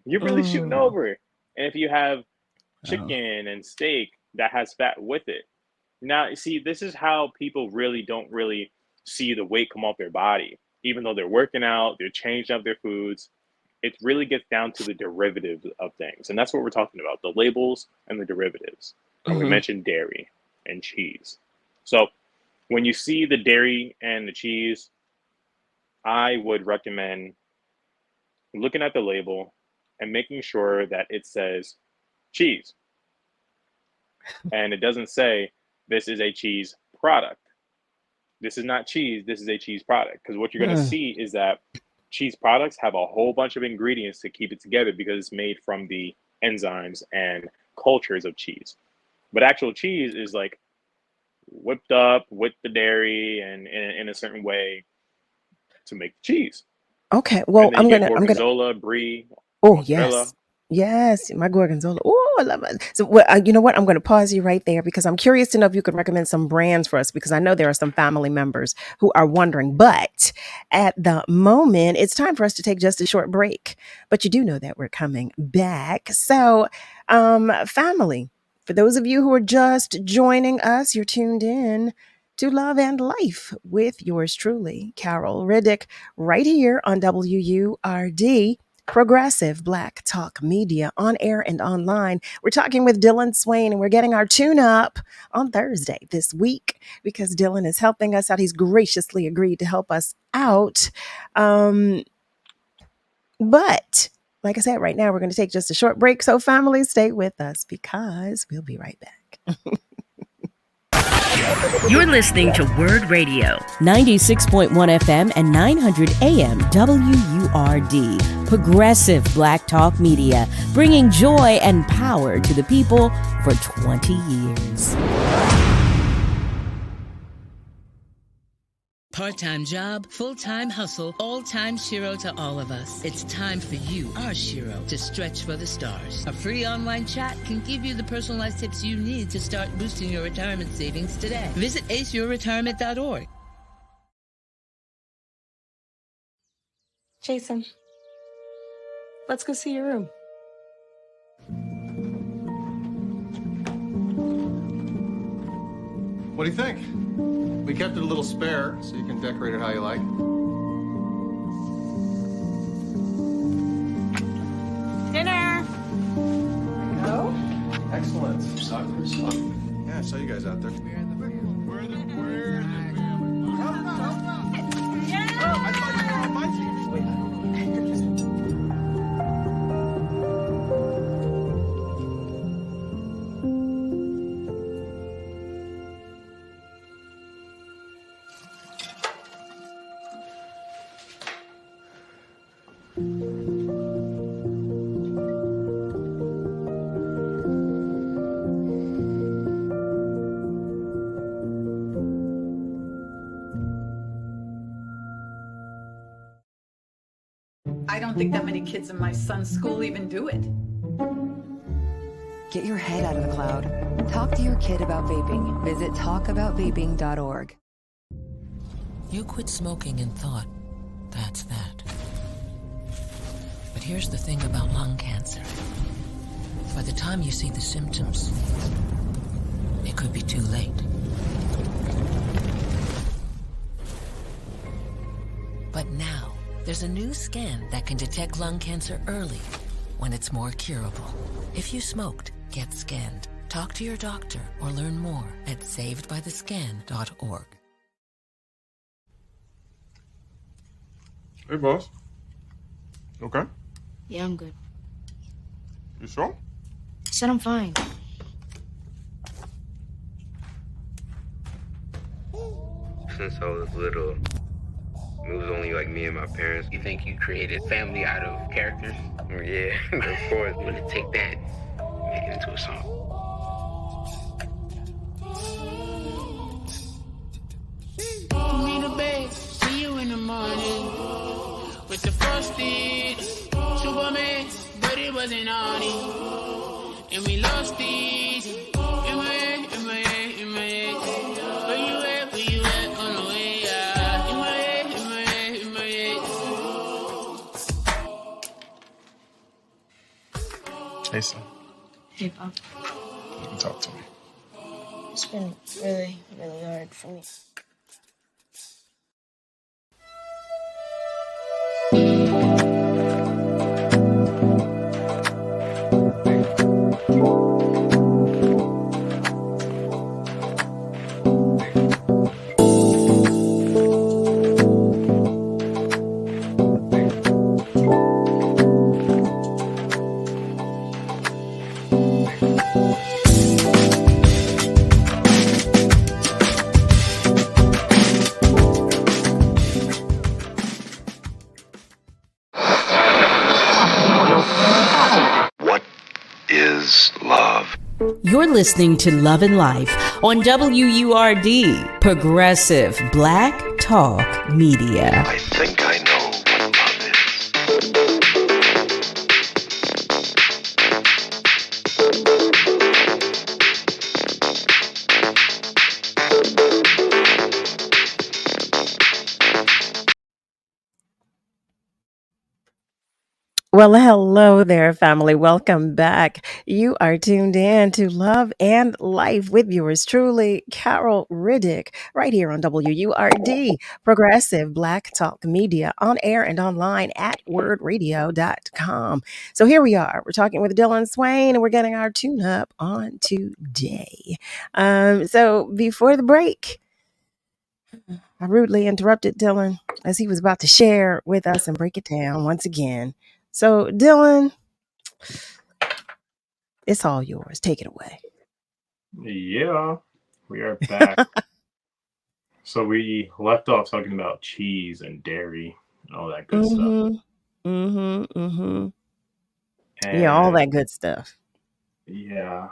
you're really shooting Mm. over. And if you have Oh. chicken and steak that has fat with it, now you see, this is how people really don't really see the weight come off their body, even though they're working out, they're changing up their foods. It really gets down to the derivatives of things, and that's what we're talking about: the labels and the derivatives. And we Mm-hmm. mentioned dairy and cheese. So when you see the dairy and the cheese, I would recommend looking at the label and making sure that it says cheese, and it doesn't say this is a cheese product. This is not cheese, this is a cheese product. Because what you're going to Mm. see is that cheese products have a whole bunch of ingredients to keep it together because it's made from the enzymes and cultures of cheese. But actual cheese is like whipped up with the dairy and in a certain way to make the cheese. Okay. Well, And then you I'm get gonna. gorgonzola, brie, Oh, mozzarella. yes. Yes, my gorgonzola. Oh, I love it. So, well, you know what? I'm going to pause you right there because I'm curious to know if you could recommend some brands for us because I know there are some family members who are wondering. But at the moment, it's time for us to take just a short break. But you do know that we're coming back. So, family, for those of you who are just joining us, you're tuned in to Love and Life with yours truly, Carol Riddick, right here on WURD Progressive Black Talk Media, on air and online. We're talking with Dillon Swaine, and we're getting our tune up on Thursday this week because Dillon is helping us out. He's graciously agreed to help us out. But like I said, right now we're going to take just a short break. So family, stay with us because we'll be right back. You're listening to WURD Radio, 96.1 FM and 900 AM WURD, Progressive Black Talk Media, bringing joy and power to the people for 20 years. Part-time job, full-time hustle, all-time Shiro to all of us. It's time for you, our Shiro, to stretch for the stars. A free online chat can give you the personalized tips you need to start boosting your retirement savings today. Visit aceyourretirement.org. Jason, let's go see your room. What do you think? We kept it a little spare, so you can decorate it how you like. Dinner! No? Excellent. Soccer is fun. Yeah, I saw you guys out there. We're the family. Oh, I thought you were on my team. I don't think that many kids in my son's school even do it. Get your head out of the cloud. Talk to your kid about vaping. Visit talkaboutvaping.org. You quit smoking and thought, that's that. But here's the thing about lung cancer. By the time you see the symptoms, it could be too late. But now, there's a new scan that can detect lung cancer early, when it's more curable. If you smoked, get scanned. Talk to your doctor or learn more at savedbythescan.org. Hey, boss. Okay? Yeah, I'm good. You sure? I said I'm fine. Since I was little, it was only like me and my parents. You think you created family out of characters? Yeah, of course. I'm gonna take that, make it into a song. Put me to bed, see you in the morning. With the frosted Superman, but it wasn't on it. And we lost it. In my head, in my head, in my head. Where you at, on the way, yeah. In my head, in my head, in my head. Jason, Hey, Pop. you can talk to me. It's been really, really hard for me. You're listening to Love and Life on WURD, Progressive Black Talk Media. I think I know what Well, hello there, family. Welcome back. You are tuned in to Love and Life with yours truly, Carol Riddick, right here on WURD, Progressive Black Talk Media, on air and online at wordradio.com. So here we are. We're talking with Dillon Swaine, and we're getting our tune up on today. So before the break, I rudely interrupted Dillon as he was about to share with us and break it down once again. So, Dillon, it's all yours. Take it away. Yeah, we are back. So we left off talking about cheese and dairy and all that good stuff. Yeah, all And that good stuff. yeah,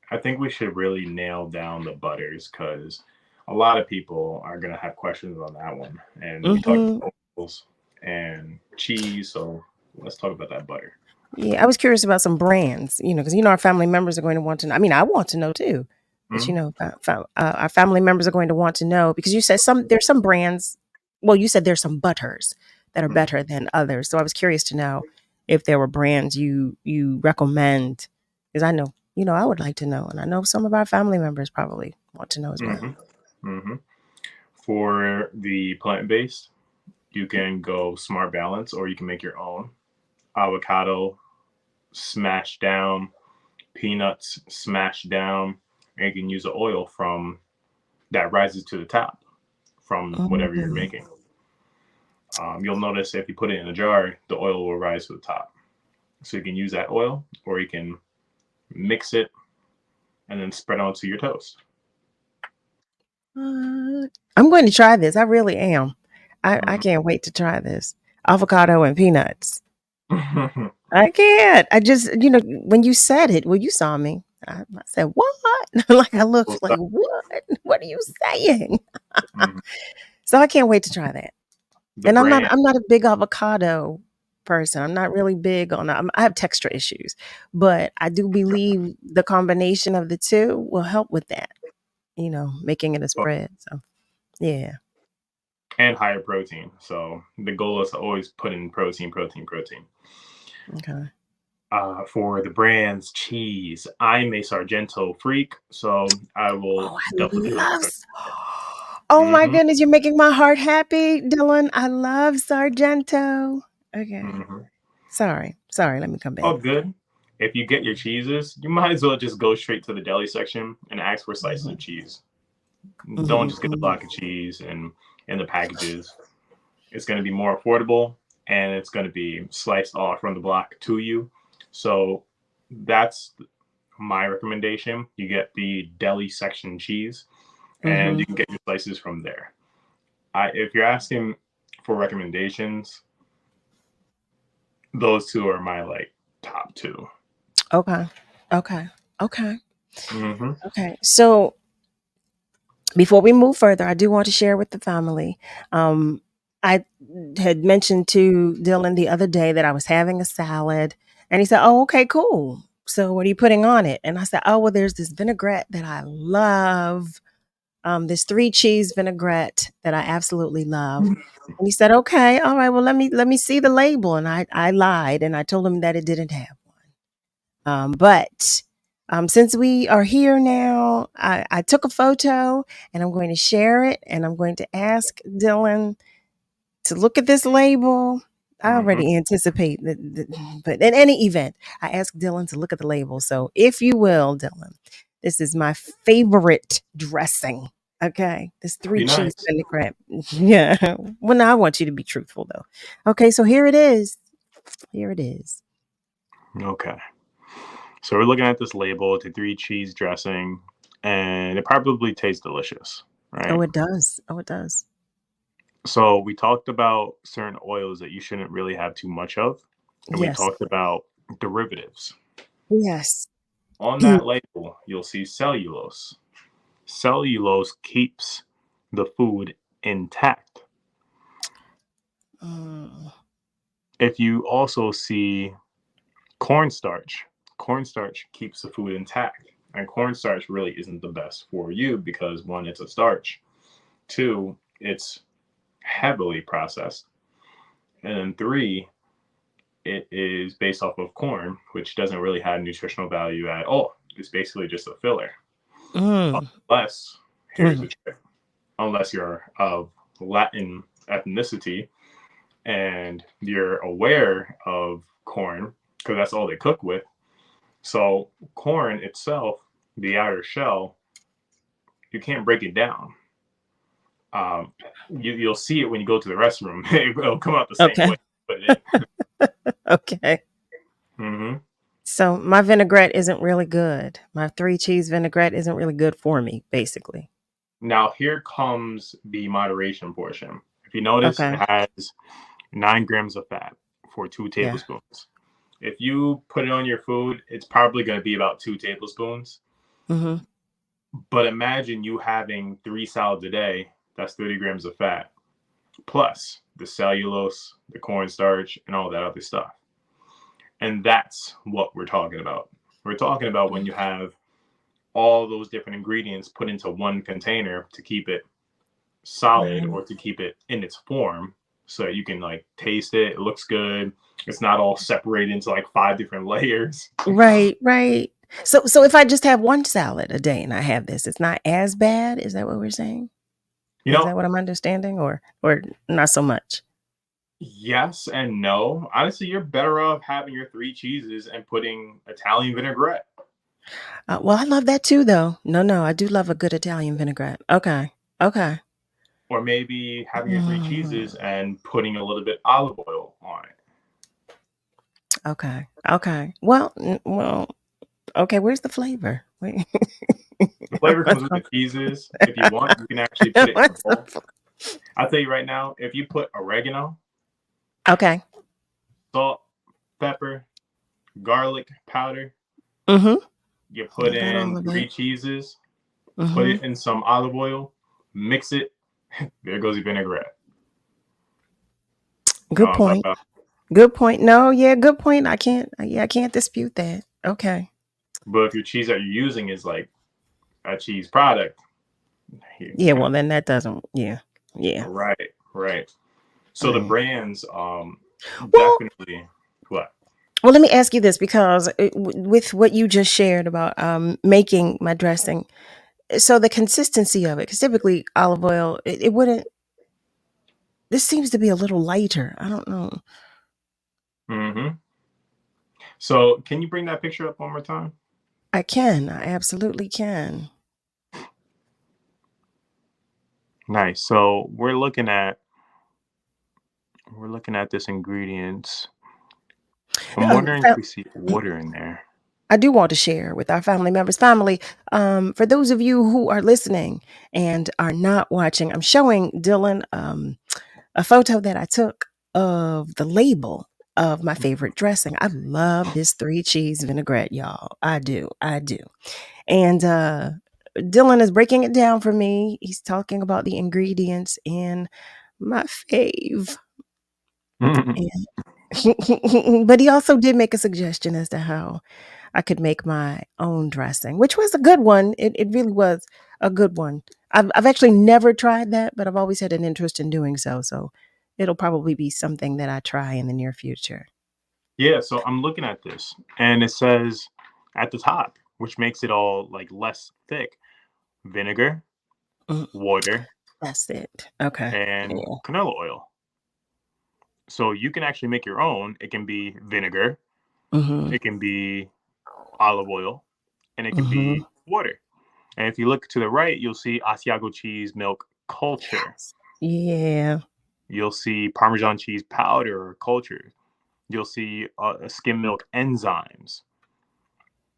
I think we should really nail down the butters because a lot of people are going to have questions on that one. And we talked about oils and cheese, so let's talk about that butter. Yeah, I was curious about some brands, because our family members are going to want to know. I mean, I want to know too, but our family members are going to want to know because you said there's some brands. Well, you said there's some butters that are better than others. So I was curious to know if there were brands you recommend, because I know, I would like to know, and I know some of our family members probably want to know as well. For the plant-based, you can go Smart Balance, or you can make your own. Avocado smashed down, peanuts smashed down, and you can use the oil from that rises to the top from whatever you're making. You'll notice if you put it in a jar, the oil will rise to the top. So you can use that oil, or you can mix it and then spread onto your toast. I'm going to try this. I really am. I can't wait to try this. Avocado and peanuts. I can't. I just, when you said it, well, you saw me. I said, what? Like I looked like, what? What are you saying? So I can't wait to try that. And I'm not a big avocado person. I'm not really big on I have texture issues, but I do believe the combination of the two will help with that, making it a spread. So, yeah. And higher protein. So the goal is to always put in protein. Okay. For the brands cheese, I'm a Sargento freak, so I will definitely. Oh my goodness, you're making my heart happy, Dillon. I love Sargento. Okay. Sorry. Let me come back. Oh, good. If you get your cheeses, you might as well just go straight to the deli section and ask for slices of cheese. Don't just get a block of cheese and in the packages. It's going to be more affordable, and it's going to be sliced off from the block to you. So that's my recommendation. You get the deli section cheese, and you can get your slices from there. If you're asking for recommendations, those two are my top two. Okay. So before we move further, I do want to share with the family. I had mentioned to Dillon the other day that I was having a salad, and he said, "Oh, okay, cool. So what are you putting on it?" And I said, "Oh, well, there's this vinaigrette that I love. This 3-cheese vinaigrette that I absolutely love." And he said, "Okay, all right. Well, let me see the label." And I lied and I told him that it didn't have one. But since we are here now, I took a photo and I'm going to share it, and I'm going to ask Dillon to look at this label. I already anticipate that, but in any event, I asked Dillon to look at the label. So if you will, Dillon, this is my favorite dressing. Okay, this 3-cheese vinaigrette. Yeah. Well, now I want you to be truthful though. Okay, so here it is. Okay. So we're looking at this label. It's a 3-cheese dressing, and it probably tastes delicious, right? Oh, it does. So we talked about certain oils that you shouldn't really have too much of, and we talked about derivatives. Yes. On that label, you'll see cellulose. Cellulose keeps the food intact. If you also see cornstarch keeps the food intact. And cornstarch really isn't the best for you because 1, it's a starch. 2, it's heavily processed. And then 3, it is based off of corn, which doesn't really have nutritional value at all. It's basically just a filler. Unless, here's the trick, unless you're of Latin ethnicity and you're aware of corn, because that's all they cook with. So corn itself, the outer shell, you can't break it down. You'll see it when you go to the restroom. It'll come out the same way. Put it in. Okay. So my vinaigrette isn't really good. My 3 cheese vinaigrette isn't really good for me, basically. Now here comes the moderation portion. If you notice, it has 9 grams of fat for 2 tablespoons. If you put it on your food, it's probably going to be about 2 tablespoons. But imagine you having 3 salads a day. That's 30 grams of fat, plus the cellulose, the cornstarch, and all that other stuff. And that's what we're talking about. We're talking about when you have all those different ingredients put into one container to keep it solid or to keep it in its form so that you can like taste it. It looks good. It's not all separated into like 5 different layers. Right. So if I just have 1 salad a day and I have this, it's not as bad. Is that what we're saying? Is that what I'm understanding, or not so much? Yes and no. Honestly, you're better off having your 3 cheeses and putting Italian vinaigrette. Well, I love that too, though. No, I do love a good Italian vinaigrette. Okay. Or maybe having your 3 cheeses and putting a little bit olive oil on it. Okay. Well. Okay. Where's the flavor? Wait. The flavor comes with the cheeses. If you want, you can actually put it in a bowl. I'll tell you right now, if you put oregano, salt, pepper, garlic powder, you put in 3 cheeses, put it in some olive oil, mix it. There goes your vinaigrette. Good point. Good point. No, good point. I can't dispute that. Okay. But if your cheese that you're using is like a cheese product, well, then that doesn't. Yeah. Right. So the brands, definitely. What? Well, let me ask you this, because with what you just shared about making my dressing, so the consistency of it, because typically olive oil, it wouldn't. This seems to be a little lighter. I don't know. So can you bring that picture up one more time? I can. I absolutely can. Nice. So we're looking at this ingredients. I'm wondering if we see water in there. I do want to share with our family members. For those of you who are listening and are not watching, I'm showing Dillon a photo that I took of the label of my favorite dressing. I love this 3 cheese vinaigrette, y'all. I do. And Dillon is breaking it down for me. He's talking about the ingredients in my fave. But he also did make a suggestion as to how I could make my own dressing, which was a good one. It really was a good one. I've actually never tried that, but I've always had an interest in doing so. So it'll probably be something that I try in the near future. Yeah, so I'm looking at this and it says at the top, which makes it all like less thick, vinegar, water. That's it. Okay. And canola oil. So you can actually make your own. It can be vinegar, it can be olive oil, and it can be water. And if you look to the right, you'll see Asiago cheese milk culture. Yeah. You'll see Parmesan cheese powder or culture. You'll see skim milk enzymes.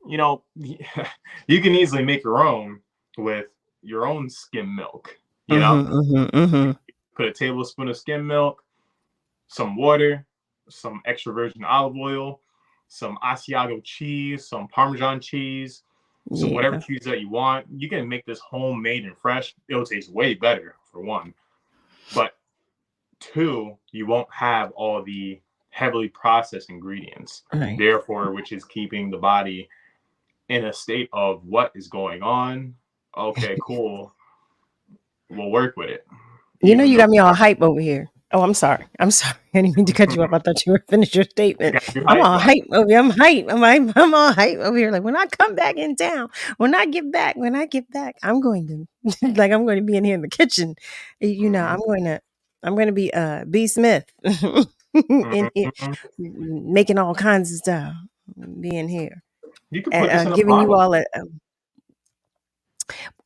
You know, you can easily make your own with your own skim milk. You know, put a tablespoon of skim milk, some water, some extra virgin olive oil, some Asiago cheese, some Parmesan cheese. So whatever cheese that you want, you can make this homemade and fresh. It'll taste way better, for one. But 2, you won't have all the heavily processed ingredients. Therefore, which is keeping the body in a state of what is going on. Okay, cool. We'll work with it. You know, you got me all hype over here. Oh, I'm sorry. I didn't mean to cut you off. I thought you were finished your statement. You're I'm hype, all bro. hype over here. I'm all hype over here. Like when I come back in town, when I get back, I'm going to I'm going to be in here in the kitchen. You know, I'm going to be B Smith in here making all kinds of stuff. Being here You can put this and in a giving you bottle. all a.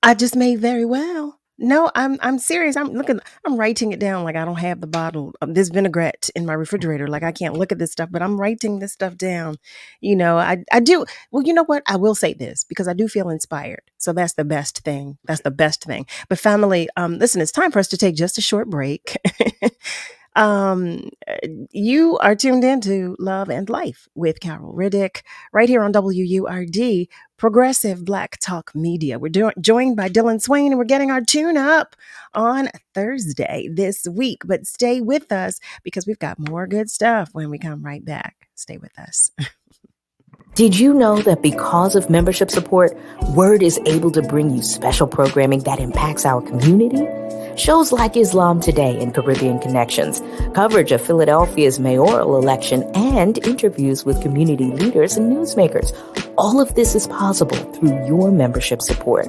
I just made very well. No, I'm serious. I'm writing it down like I don't have the bottle of this vinaigrette in my refrigerator. Like I can't look at this stuff, but I'm writing this stuff down. You know, I do. Well, you know what? I will say this because I do feel inspired. So that's the best thing. That's the best thing. But family, listen, it's time for us to take just a short break. You are tuned into Love and Life with Carol Riddick right here on WURD, Progressive Black Talk Media. We're joined by DILLON SWAINE, and we're getting our tune up on Thursday this week. But stay with us because we've got more good stuff when we come right back. Stay with us. Did you know that because of membership support, WURD is able to bring you special programming that impacts our community? Shows like Islam Today and Caribbean Connections, coverage of Philadelphia's mayoral election, and interviews with community leaders and newsmakers. All of this is possible through your membership support.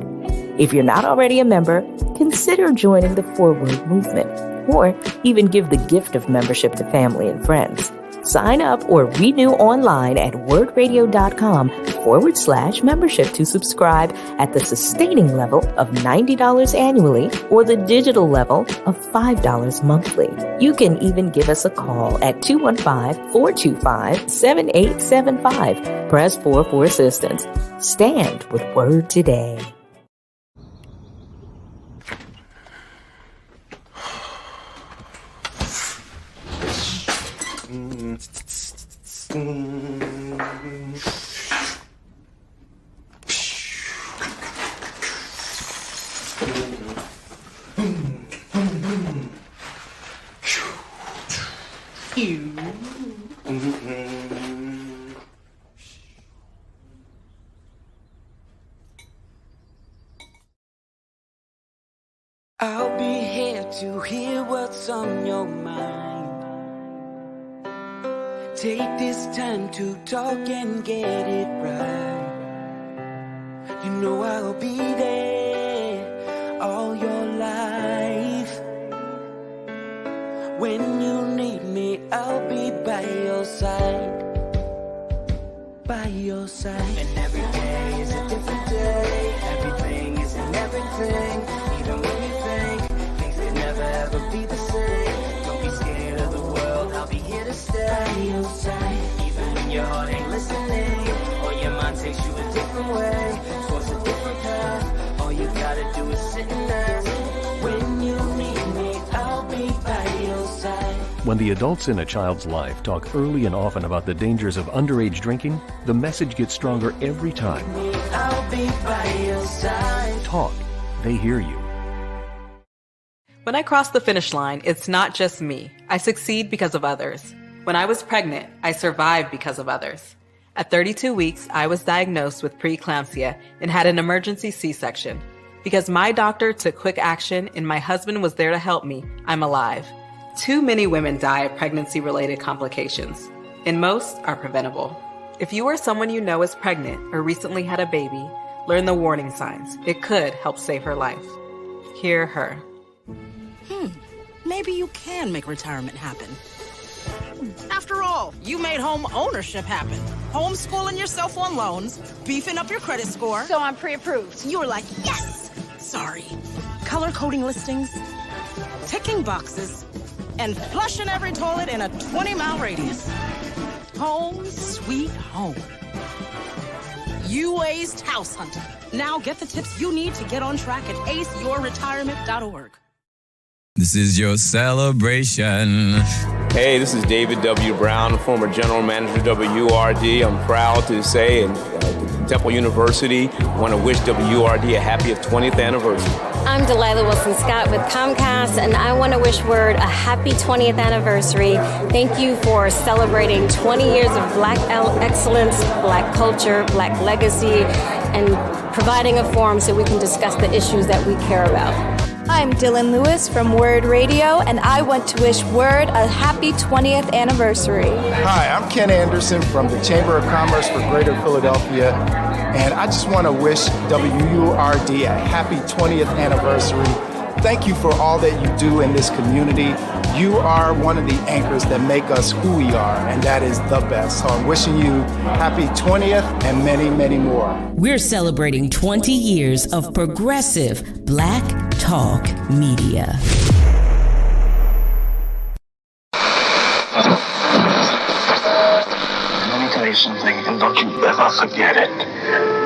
If you're not already a member, consider joining the Forward movement, or even give the gift of membership to family and friends. Sign up or renew online at wordradio.com/membership to subscribe at the sustaining level of $90 annually or the digital level of $5 monthly. You can even give us a call at 215-425-7875. Press 4 for assistance. Stand with WURD today. I'll be here to hear what's on your mind. Take this time to talk and get it right. You know I'll be there all your life. When you need me, I'll be by your side. By your side. And every day is a different day. Everything is in everything. Even when you think things could never ever be the same. Don't be scared of the world, I'll be here to stay. By your side. Even when your heart ain't listening, or your mind takes you a different way, towards a different path. All you gotta do is sit and ask. When you need me, I'll be by your side. When the adults in a child's life talk early and often about the dangers of underage drinking, the message gets stronger every time. I'll be by your side. Talk. They hear you. When I cross the finish line, it's not just me. I succeed because of others. When I was pregnant, I survived because of others. At 32 weeks, I was diagnosed with preeclampsia and had an emergency C-section. Because my doctor took quick action and my husband was there to help me, I'm alive. Too many women die of pregnancy-related complications, and most are preventable. If you or someone you know is pregnant or recently had a baby, learn the warning signs. It could help save her life. Hear her. Maybe you can make retirement happen. After all, you made home ownership happen. Homeschooling yourself on loans, beefing up your credit score. So I'm pre-approved. You were like, yes! Sorry. Color coding listings, ticking boxes, and flushing every toilet in a 20-mile radius. Home sweet home. You aced house hunting. Now get the tips you need to get on track at aceyourretirement.org. This is your celebration. Hey, this is David W. Brown, former general manager of WURD. I'm proud to say, and Temple University want to wish WURD a happy 20th anniversary. I'm Delilah Wilson-Scott with Comcast, and I want to wish WURD a happy 20th anniversary. Thank you for celebrating 20 years of Black excellence, Black culture, Black legacy, and providing a forum so we can discuss the issues that we care about. I'm Dylan Lewis from WURD Radio, and I want to wish WURD a happy 20th anniversary. Hi, I'm Ken Anderson from the Chamber of Commerce for Greater Philadelphia, and I just want to wish WURD a happy 20th anniversary. Thank you for all that you do in this community. You are one of the anchors that make us who we are, and that is the best. So I'm wishing you happy 20th and many, many more. We're celebrating 20 years of progressive Black Talk Media. Let me tell you something, and don't you ever forget it.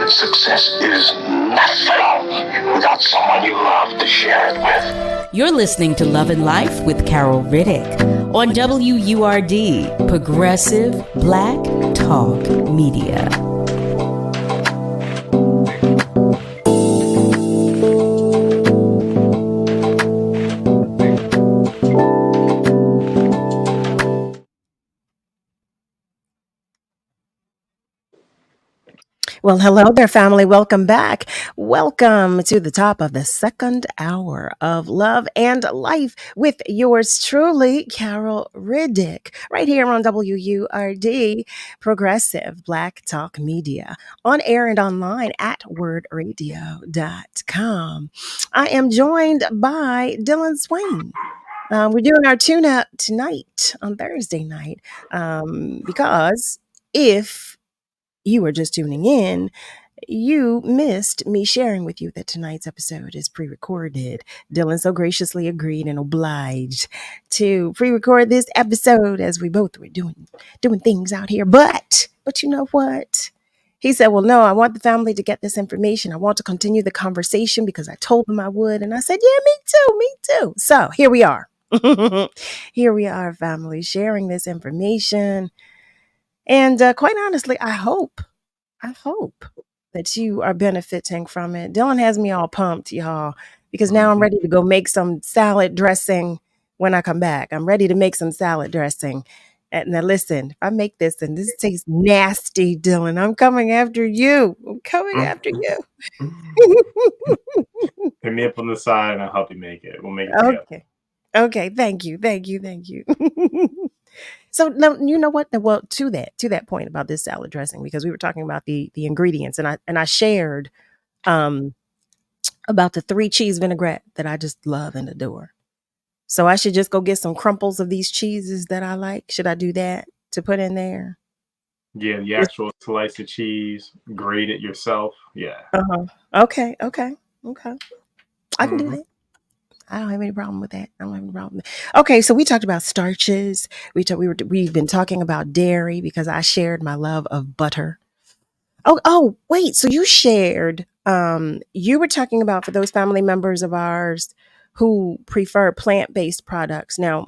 Success is nothing without someone you love to share it with. You're listening to Love and Life with Carol Riddick on WURD, Progressive Black Talk Media. Well, hello there, family. Welcome back. Welcome to the top of the second hour of Love and Life with yours truly, Carol Riddick, right here on WURD, Progressive Black Talk Media, on air and online at wordradio.com. I am joined by Dillon Swaine. We're doing our tune-up tonight on Thursday night because if you were just tuning in, you missed me sharing with you that tonight's episode is pre-recorded. Dylan so graciously agreed and obliged to pre-record this episode as we both were doing things out here. But you know what? He said, well, no, I want the family to get this information. I want to continue the conversation because I told them I would. And I said, yeah, me too. So here we are. Here we are, family, sharing this information. And quite honestly, I hope that you are benefiting from it. Dylan has me all pumped, y'all, because now I'm ready to go make some salad dressing when I come back. I'm ready to make some salad dressing. And now listen, if I make this and this tastes nasty, Dylan, I'm coming after you. I'm coming after you. Hit me up on the side and I'll help you make it. We'll make it together. Okay. Thank you. So now, you know what? Well, to that point about this salad dressing, because we were talking about the ingredients, and I shared about the 3 cheese vinaigrette that I just love and adore. So I should just go get some crumples of these cheeses that I like. Should I do that to put in there? Yeah, the actual slice of cheese, grate it yourself. Yeah. Okay. I can do that. I don't have any problem with that. Okay, so we talked about starches. We've been talking about dairy because I shared my love of butter. Oh, wait. So you shared. You were talking about for those family members of ours who prefer plant-based products. Now,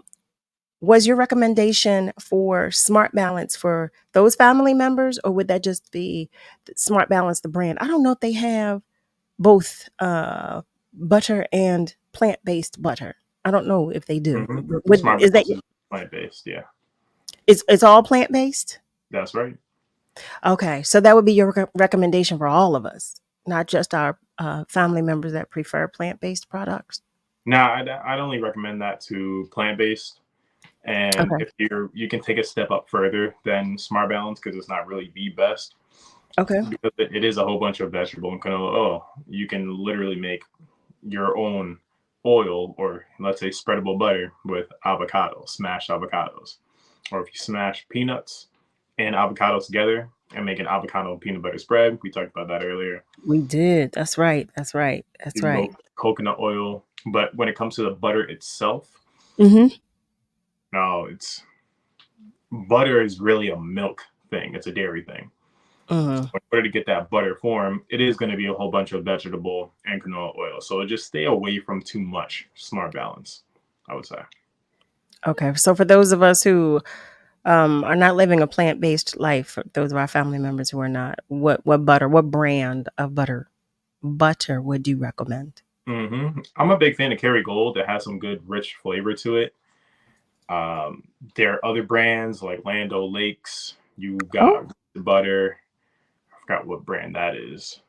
was your recommendation for Smart Balance for those family members, or would that just be Smart Balance, the brand? I don't know if they have both butter and plant-based butter. I don't know if they do. Is that plant-based? Yeah. It's all plant-based? That's right. Okay, so that would be your recommendation for all of us, not just our family members that prefer plant-based products. No, I'd only recommend that to plant-based. And if you can take a step up further than Smart Balance because it's not really the best. Okay. Because it is a whole bunch of vegetable and canola oil. You can literally make your own oil, or let's say spreadable butter with avocados, smashed avocados. Or if you smash peanuts and avocados together and make an avocado peanut butter spread. We talked about that earlier. We did. That's right. Coconut oil. But when it comes to the butter itself, no, butter is really a milk thing. It's a dairy thing. In order to get that butter form, it is going to be a whole bunch of vegetable and canola oil. So just stay away from too much Smart Balance, I would say. Okay. So for those of us who are not living a plant-based life, for those of our family members who are not, what brand of butter would you recommend? I'm a big fan of Kerrygold. It has some good, rich flavor to it. There are other brands like Land O'Lakes. You got the butter. I forgot what brand that is.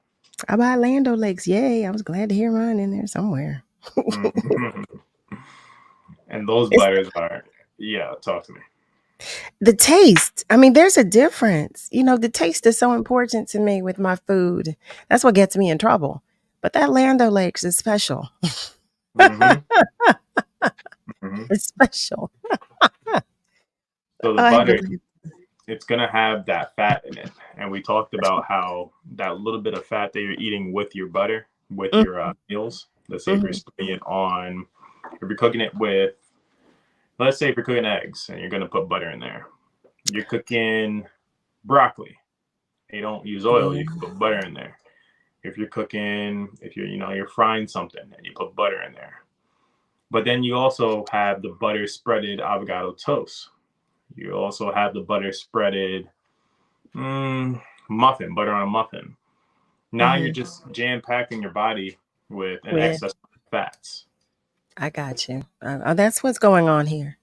I buy Land O'Lakes. Yay. I was glad to hear mine in there somewhere. Mhm. And those It's butters are, yeah, talk to me. the taste. I mean, there's a difference. You know, the taste is so important to me with my food. That's what gets me in trouble. But that Lando Lakes is special. Hmm. Hmm. It's special. So the I butter, believe. it's gonna have that fat in it, and we talked about how that little bit of fat that you're eating with your butter, with your meals. Let's say if you're Mm-hmm. splitting it on, if you're cooking it with, let's say if you're cooking eggs and you're gonna put butter in there, you're cooking broccoli. You don't use oil, you can put butter in there. If you're cooking, if you're, you're frying something and you put butter in there. But then you also have the butter spreaded avocado toast. You also have the butter spreaded muffin, butter on a muffin. Now you're Mm-hmm. just jam packing your body with an With excess of fats. I got you. That's what's going on here.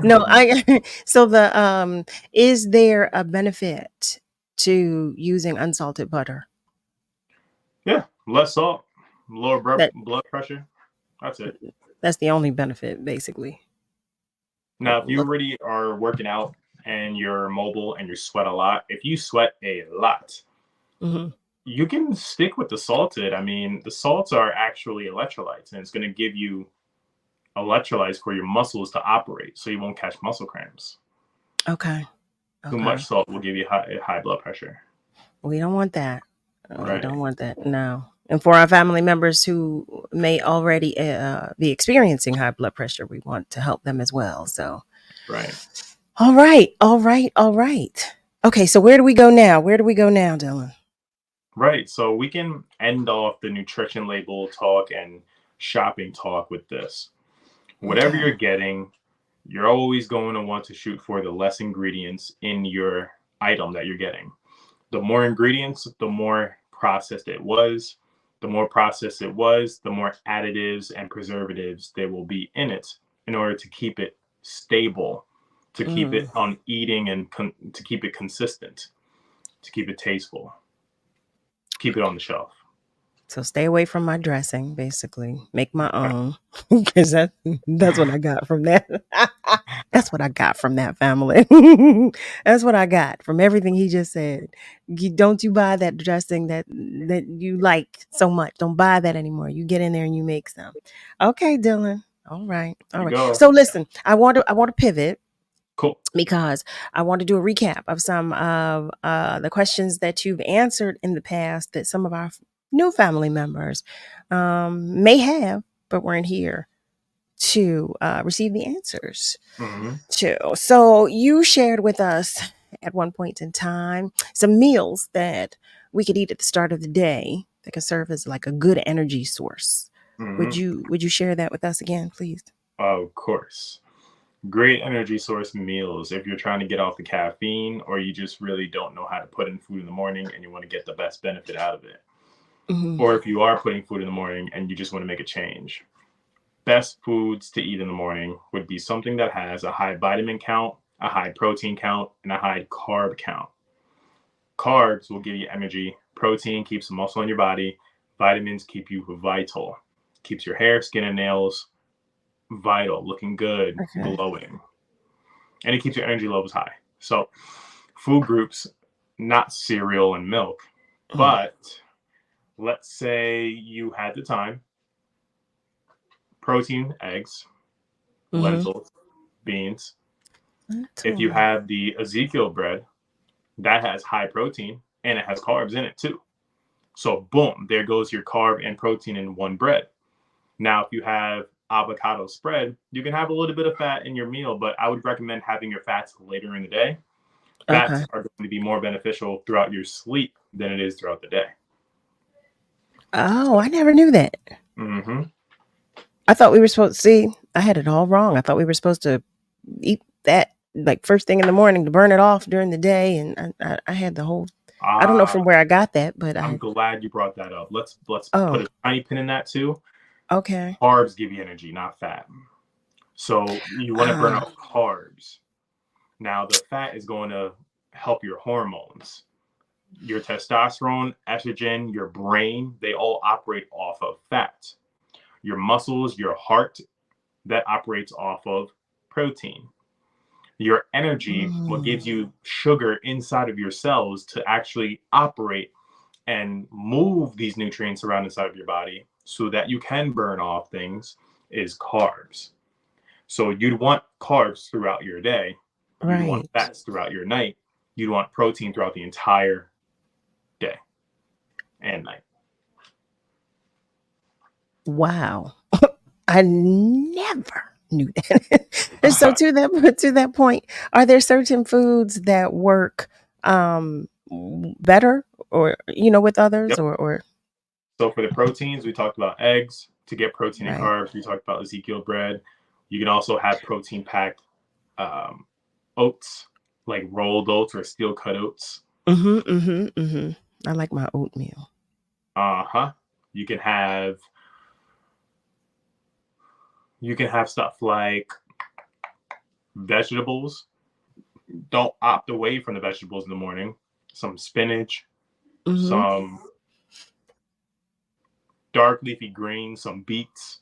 No, I so the is there a benefit to using unsalted butter? Yeah, less salt, lower That blood pressure. That's it. that's the only benefit, basically. Now, if you Look, really are working out and you're mobile and you sweat a lot, if you sweat a lot, hmm you can stick with the salted. I mean, the salts are actually electrolytes, and it's going to give you electrolytes for your muscles to operate so you won't catch muscle cramps. okay, Too okay. much salt will give you high blood pressure. We don't want that. We Right. don't want that. No. And for our family members who may already be experiencing high blood pressure, we want to help them as well. So, Right. all right, all right, all right. Okay, so where do we go now? Where do we go now, Dylan? Right. So we can end off the nutrition label talk and shopping talk with this. Whatever Okay. you're getting, you're always going to want to shoot for the less ingredients in your item that you're getting. The more ingredients, the more processed it was. The more processed it was, the more additives and preservatives there will be in it in order to keep it stable, to keep it Mm. on eating and to keep it consistent, to keep it tasteful, keep it on the shelf. So stay away from my dressing, basically. Make my own. Because that's what I got from that. That's what I got from that family. That's what I got from everything he just said. Don't you buy that dressing that you like so much. Don't buy that anymore. You get in there and you make some. Okay, Dylan. All right. There All you right. go. So listen, I want to pivot Cool. because I want to do a recap of some of the questions that you've answered in the past that some of our new family members may have, but weren't here to receive the answers Hmm. to. So you shared with us at one point in time some meals that we could eat at the start of the day that could serve as like a good energy source. Hmm. Would you share that with us again, please? Of course. Great energy source meals if you're trying to get off the caffeine or you just really don't know how to put in food in the morning and you want to get the best benefit out of it. Mm-hmm. Or if you are putting food in the morning and you just want to make a change. Best foods to eat in the morning would be something that has a high vitamin count, a high protein count, and a high carb count. Carbs will give you energy. Protein keeps the muscle in your body. Vitamins keep you vital. Keeps your hair, skin, and nails vital, looking good, Okay. glowing. And it keeps your energy levels high. So, food groups, not cereal and milk, Mm. but let's say you had the time, protein, eggs, Mm-hmm. lentils, beans. If you Little. have the Ezekiel bread, that has high protein and it has carbs in it too. So, boom, there goes your carb and protein in one bread. Now, if you have avocado spread, you can have a little bit of fat in your meal, but I would recommend having your fats later in the day. Fats Okay. are going to be more beneficial throughout your sleep than it is throughout the day. Oh, I never knew that. Mm-hmm. I thought we were supposed to see. I had it all wrong. I thought we were supposed to eat that like first thing in the morning to burn it off during the day, and I had the whole. I don't know from where I got that, but I'm I. glad you brought that up. Let's put Oh, a tiny pin in that too. okay. Carbs give you energy, not fat. So you want to burn Uh, off carbs. Now the fat is going to help your hormones. Your testosterone, estrogen, your brain, they all operate off of fat. your muscles, your heart, that operates off of protein. Your energy, what gives you sugar inside of your cells to actually operate and move these nutrients around inside of your body so that you can burn off things, is carbs. So you'd want carbs throughout your day. You'd want fats throughout your night. You'd want protein throughout the entire day and night. Wow. I never knew that. And so to that point, are there certain foods that work better or with others Yep. or So for the proteins, we talked about eggs. To get protein and Right. carbs, we talked about Ezekiel bread. You can also have protein packed oats, like rolled oats or steel cut oats. I like my oatmeal. You can have stuff like vegetables. Don't opt away from the vegetables in the morning. Some spinach, some dark leafy greens, some beets.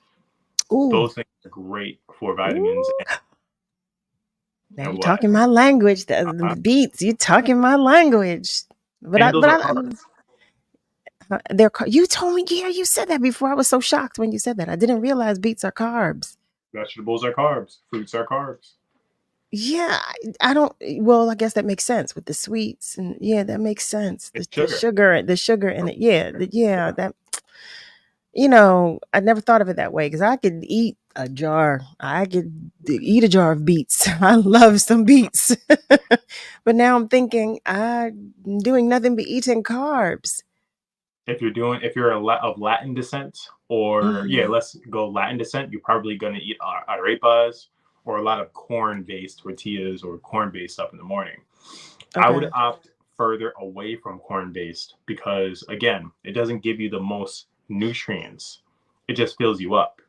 Ooh. Those things are great for vitamins. Now you're talking my language. The beets, you're talking my language. You told me, yeah, you said that before. I was so shocked when you said that. I didn't realize beets are carbs. Vegetables are carbs. Fruits are carbs. Yeah, I don't. Well, I guess that makes sense with the sweets, and yeah, that makes sense. The sugar, and it. Yeah, that. I never thought of it that way because I could eat a jar. I could eat a jar of beets. I love some beets, but now I'm thinking I'm doing nothing but eating carbs. If you're of Latin descent, or let's go Latin descent, you're probably going to eat arepas or a lot of corn-based tortillas or corn-based stuff in the morning. I would opt further away from corn-based because, again, it doesn't give you the most nutrients. It just fills you up.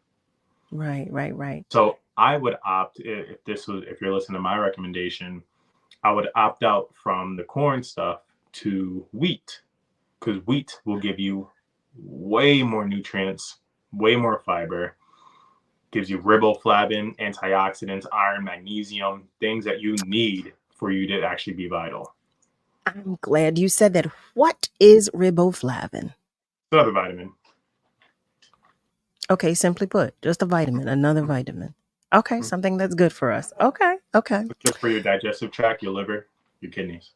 Right. So I would opt, if you're listening to my recommendation, I would opt out from the corn stuff to wheat, because wheat will give you way more nutrients, way more fiber, gives you riboflavin, antioxidants, iron, magnesium, things that you need for you to actually be vital. I'm glad you said that. What is riboflavin? Another vitamin. Okay, simply put, just a vitamin, another vitamin. Okay, something that's good for us. Okay. Just for your digestive tract, your liver, your kidneys.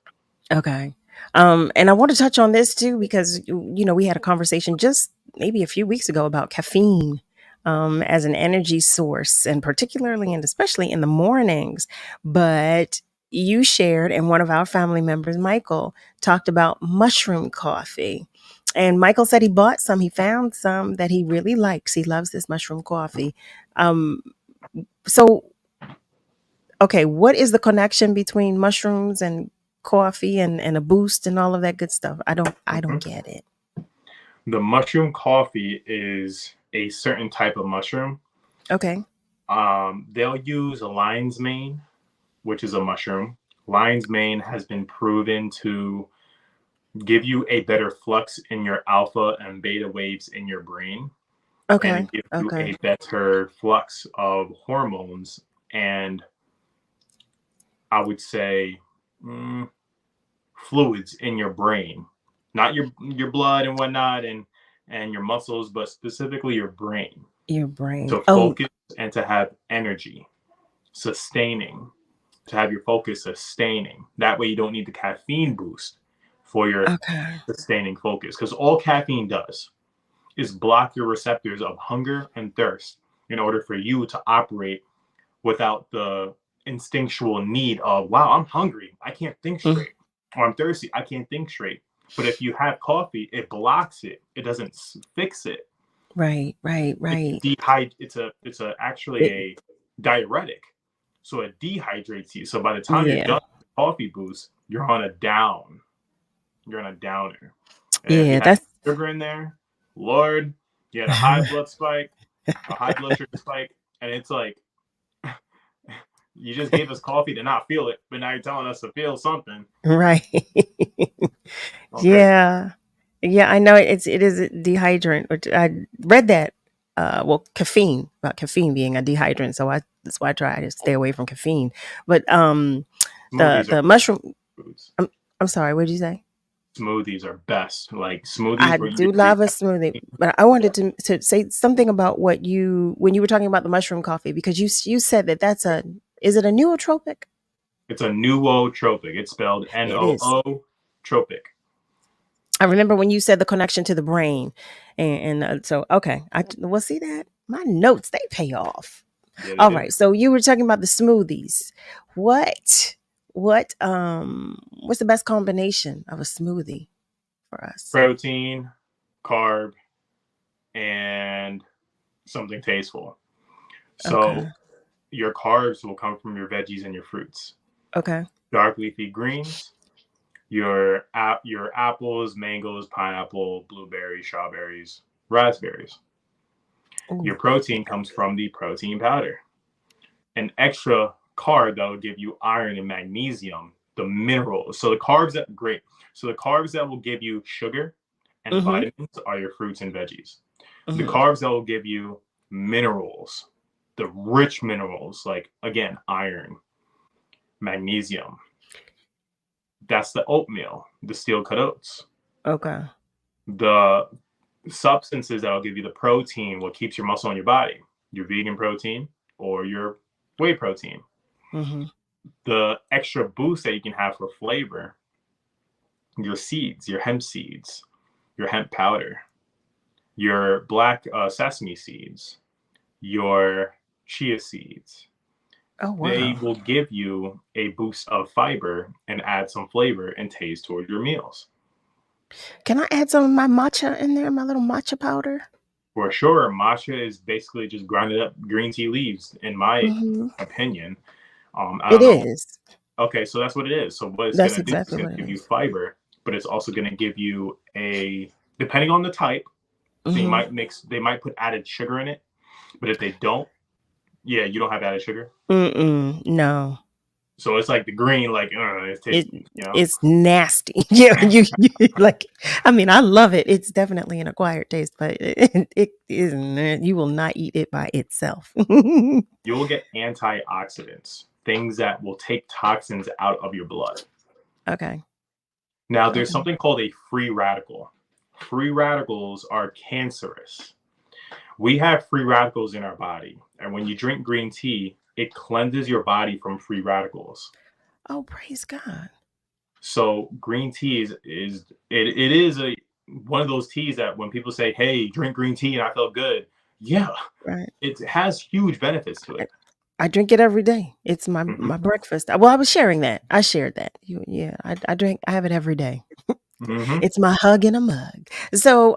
Okay. And I want to touch on this too, because, we had a conversation just maybe a few weeks ago about caffeine as an energy source, and particularly and especially in the mornings. But you shared, and one of our family members, Michael, talked about mushroom coffee. And Michael said he bought some. He found some that he really likes. He loves this mushroom coffee. So, okay, what is the connection between mushrooms and coffee and a boost and all of that good stuff? I don't get it. The mushroom coffee is a certain type of mushroom. Okay. They'll use lion's mane, which is a mushroom. Lion's mane has been proven to give you a better flux in your alpha and beta waves in your brain. Okay. And give you a better flux of hormones and, I would say, fluids in your brain, not your blood and whatnot and your muscles, but specifically your brain. Your brain. To focus and to have energy, sustaining, to have your focus sustaining. That way you don't need the caffeine boost for your sustaining focus. Because all caffeine does is block your receptors of hunger and thirst in order for you to operate without the instinctual need of, wow, I'm hungry, I can't think straight. Or I'm thirsty, I can't think straight. But if you have coffee, it blocks it. It doesn't fix it. Right. It's actually a diuretic. So it dehydrates you. So by the time you're done with the coffee boost, you're on a down. You're on a downer. And if you have sugar in there, Lord, you had a high blood spike, a high blood sugar spike, and it's like, you just gave us coffee to not feel it, but now you're telling us to feel something. Right. Yeah, I know it is a dehydrant. I read that caffeine, about caffeine being a dehydrant. So that's why I try to stay away from caffeine. But Smoothies the are mushroom. foods. I'm sorry. What did you say? Smoothies are best. Like I smoothies where you do just love a smoothie, but I wanted to say something about when you were talking about the mushroom coffee, because you said that's is it a nootropic? it's a nootropic. It's spelled It is. NOO tropic. I remember when you said the connection to the brain, and so okay, will see that my notes, they pay off. Yeah, they All do. right, so you were talking about the smoothies. What's the best combination of a smoothie for us? Protein, carb, and something tasteful. Okay. So your carbs will come from your veggies and your fruits. Okay. Dark leafy greens, your apples, mangoes, pineapple, blueberries, strawberries, raspberries. Ooh. Your protein comes from the protein powder. An extra carb that will give you iron and magnesium, the minerals. So the carbs that will give you sugar and Mm-hmm. vitamins are your fruits and veggies. The Mm-hmm. carbs that will give you minerals, the rich minerals, like again, iron, magnesium. That's the oatmeal, the steel cut oats. Okay. The substances that will give you the protein, what keeps your muscle in your body, your vegan protein or your whey protein. Mm-hmm. The extra boost that you can have for flavor, your seeds, your hemp seeds, your hemp powder, your black sesame seeds, your chia seeds. Oh They wow. will give you a boost of fiber and add some flavor and taste towards your meals. Can I add some of my matcha in there, my little matcha powder? For sure, matcha is basically just grinded up green tea leaves, in my Mm-hmm. opinion. I It don't know. is. Okay, so that's what it is. So what it's That's going to do is it's exactly going what to it give you is. fiber, but it's also going to give you depending on the type, they Mm-hmm. might put added sugar in it, but if they don't, yeah, you don't have added sugar. No. So it's like the green, like it tastes, It's nasty. Yeah, you like. I mean, I love it. It's definitely an acquired taste, but it isn't. You will not eat it by itself. You will get antioxidants, things that will take toxins out of your blood. Okay. Now, there's Okay. something called a free radical. Free radicals are cancerous. We have free radicals in our body, and when you drink green tea, it cleanses your body from free radicals. Oh, praise God. So green tea is one of those teas that when people say, "Hey, drink green tea," and I felt good, yeah, Right. it has huge benefits to it. I drink it every day. It's my Mhm. breakfast. Well, I was sharing that. I shared that. Yeah, I drink. I have it every day. Mhm. It's my hug in a mug. So,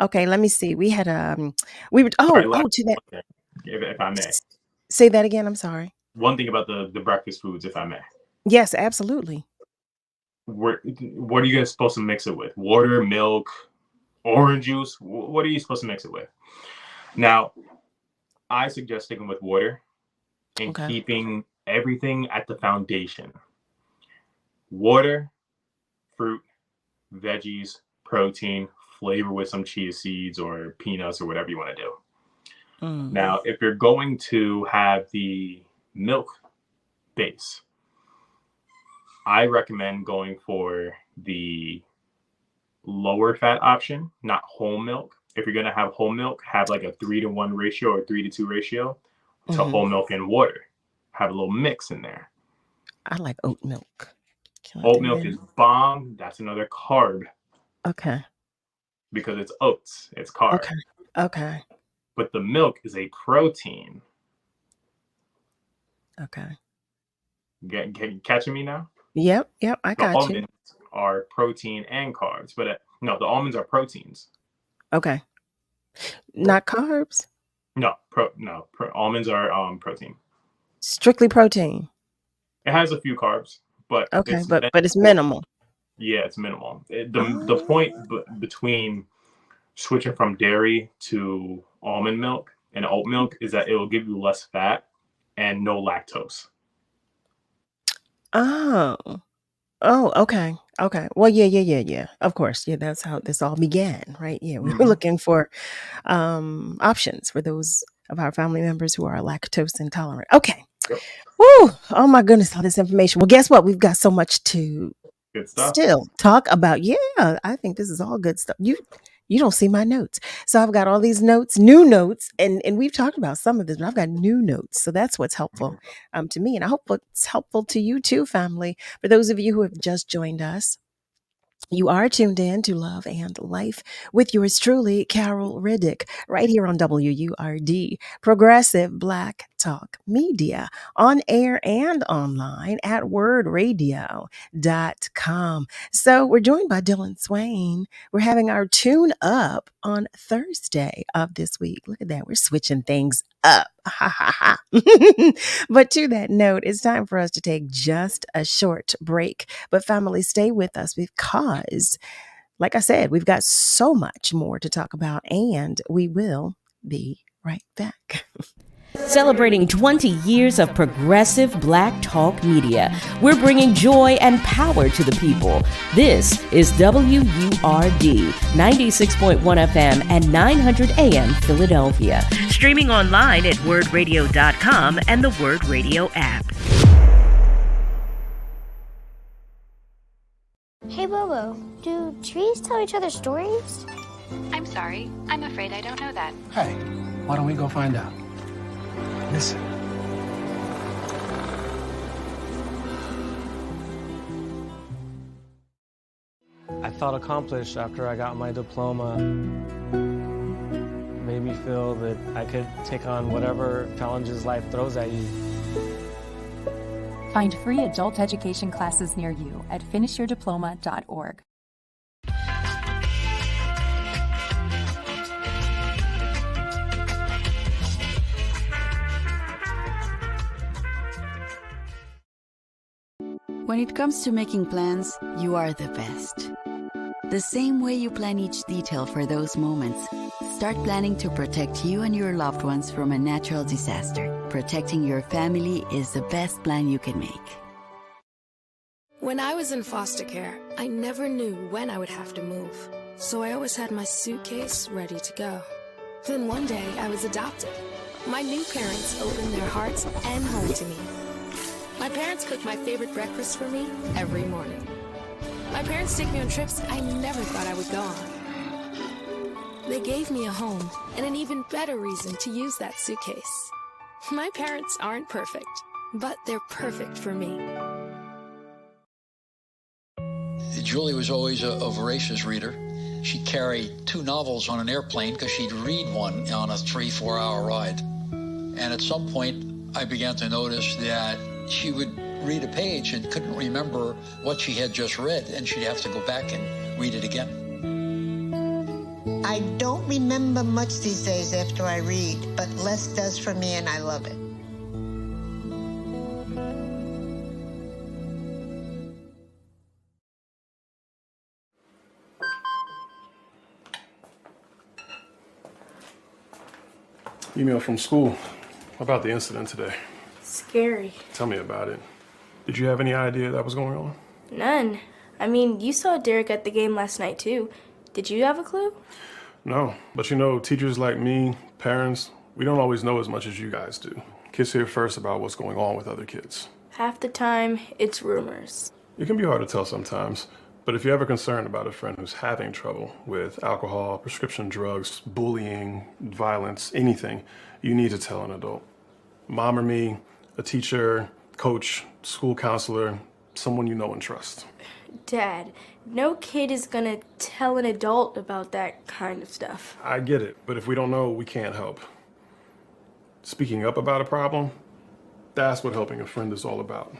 okay, let me see. We were, Sorry, to that. if I may. Say that again. I'm sorry. One thing about the breakfast foods, if I may. Yes, absolutely. What are you guys supposed to mix it with? Water, milk, orange juice? What are you supposed to mix it with? Now, I suggest sticking with water and Okay. keeping everything at the foundation. Water, fruit, veggies, protein, flavor with some chia seeds or peanuts or whatever you want to do. Mm. Now, if you're going to have the milk base, I recommend going for the lower fat option, not whole milk. If you're going to have whole milk, have like a 3-to-1 ratio or 3-to-2 ratio to Mhm. whole milk and water. Have a little mix in there. I like oat milk. Can I Oat do milk that? is bomb. That's another carb Okay. because it's oats. It's carb. Okay. Okay. But the milk is a protein. Okay. Catching me now? Yep. Yep. I The got you. almonds are protein and carbs, but no, the almonds are proteins. Okay. Not carbs. No, almonds are protein. Strictly protein. It has a few carbs, but Okay, it's but meant it's for, minimal. yeah, it's minimal. The Oh. point between switching from dairy to almond milk and oat milk is that it will give you less fat and no lactose. Oh. Oh, okay. Okay. Well, yeah. Of course. Yeah, that's how this all began, right? Yeah, we were looking for options for those of our family members who are lactose intolerant. Okay. Woo! Oh my goodness, all this information. Well, guess what? We've got so much to Good stuff. still talk about. Yeah, I think this is all good stuff. You don't see my notes. So I've got all these notes, new notes, and we've talked about some of this, but I've got new notes. So that's what's helpful to me. And I hope it's helpful to you too, family. For those of you who have just joined us, you are tuned in to Love and Life with yours truly, Carol Riddick, right here on WURD, Progressive Black Talk Media, on air and online at wordradio.com. So we're joined by Dillon Swaine. We're having our tune up on Thursday of this week. Look at that. We're switching things up. Ha ha ha. But to that note, it's time for us to take just a short break. But family, stay with us because, like I said, we've got so much more to talk about, and we will be right back. Celebrating 20 years of progressive Black Talk Media, we're bringing joy and power to the people. This is WURD 96.1 FM and 900 AM Philadelphia. Streaming online at wordradio.com and the Word Radio app. Hey Bobo, do trees tell each other stories? I'm sorry. I'm afraid I don't know that. Hey, why don't we go find out? Listen. I felt accomplished after I got my diploma. Made me feel that I could take on whatever challenges life throws at you. Find free adult education classes near you at finishyourdiploma.org. When it comes to making plans, you are the best. The same way you plan each detail for those moments, start planning to protect you and your loved ones from a natural disaster. Protecting your family is the best plan you can make. When I was in foster care, I never knew when I would have to move, so I always had my suitcase ready to go. Then one day, I was adopted. My new parents opened their hearts and home to me. My parents cook my favorite breakfast for me every morning. My parents take me on trips I never thought I would go on. They gave me a home and an even better reason to use that suitcase. My parents aren't perfect, but they're perfect for me. Julie was always a voracious reader. She carried 2 novels on an airplane because she'd read one on a 3-4 hour ride. And at some point, I began to notice that she would read a page and couldn't remember what she had just read, and she'd have to go back and read it again. I don't remember much these days after I read, but less does for me, and I love it. Email from school about the incident today. Scary. Tell me about it. Did you have any idea that was going on? None. I mean, you saw Derek at the game last night too. Did you have a clue? No, but you know, teachers like me, parents, we don't always know as much as you guys do. Kids hear first about what's going on with other kids. Half the time, it's rumors. It can be hard to tell sometimes, but if you're ever concerned about a friend who's having trouble with alcohol, prescription drugs, bullying, violence, anything, you need to tell an adult. Mom or me, a teacher, coach, school counselor, someone you know and trust. Dad, no kid is gonna tell an adult about that kind of stuff. I get it, but if we don't know, we can't help. Speaking up about a problem, that's what helping a friend is all about.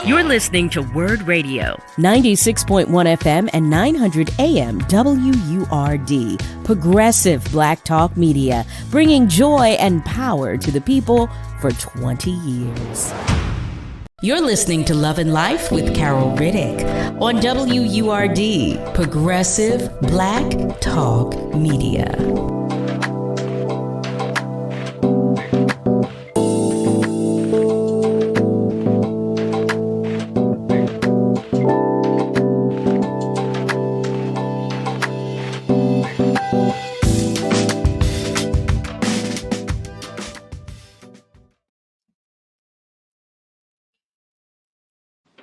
You're listening to WURD Radio, 96.1 FM and 900 AM WURD, Progressive Black Talk Media, bringing joy and power to the people for 20 years. You're listening to Love and Life with Carol Riddick on WURD, Progressive Black Talk Media.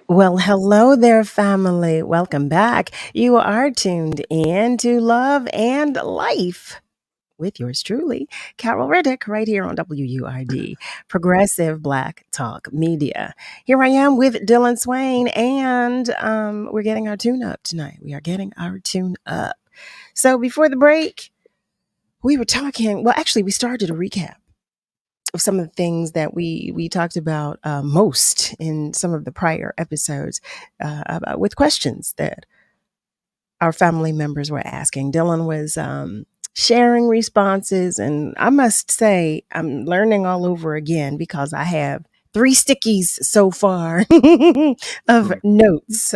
Well, hello there, family. Welcome back. You are tuned in to Love and Life with yours truly, Carol Riddick, right here on WURD, Progressive Black Talk Media. Here I am with Dillon Swaine, and we're getting our tune up tonight. We are getting our tune up. So before the break, we were talking, well, actually, we started a recap of some of the things that we talked about most in some of the prior episodes with questions that our family members were asking. Dillon was sharing responses, and I must say I'm learning all over again because I have 3 stickies so far of notes.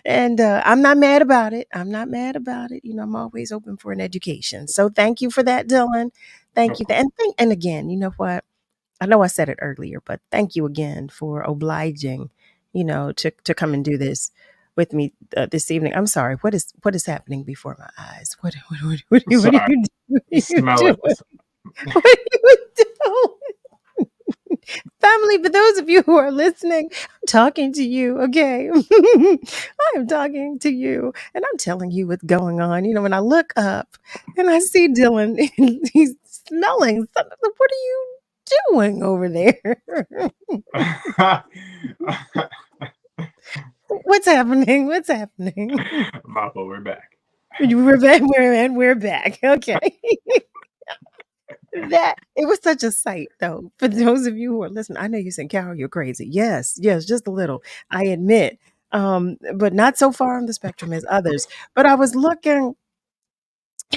And I'm not mad about it. I'm not mad about it. You know, I'm always open for an education. So thank you for that, Dillon. Thank you. And again, you know what? I know I said it earlier, but thank you again for obliging, you know, to come and do this with me this evening. I'm sorry. What is happening before my eyes? What are you doing? Smell it. What are you doing? Family, for those of you who are listening, I'm talking to you, okay? I am talking to you, and I'm telling you what's going on. You know, when I look up and I see Dillon, he's smelling something. What are you doing over there? What's happening? What's happening? Papa, we're back. We're back. We're back. Okay. That it was such a sight, though. For those of you who are listening, I know you're saying, Carol, you're crazy. Yes, just a little. I admit, but not so far on the spectrum as others. But I was looking,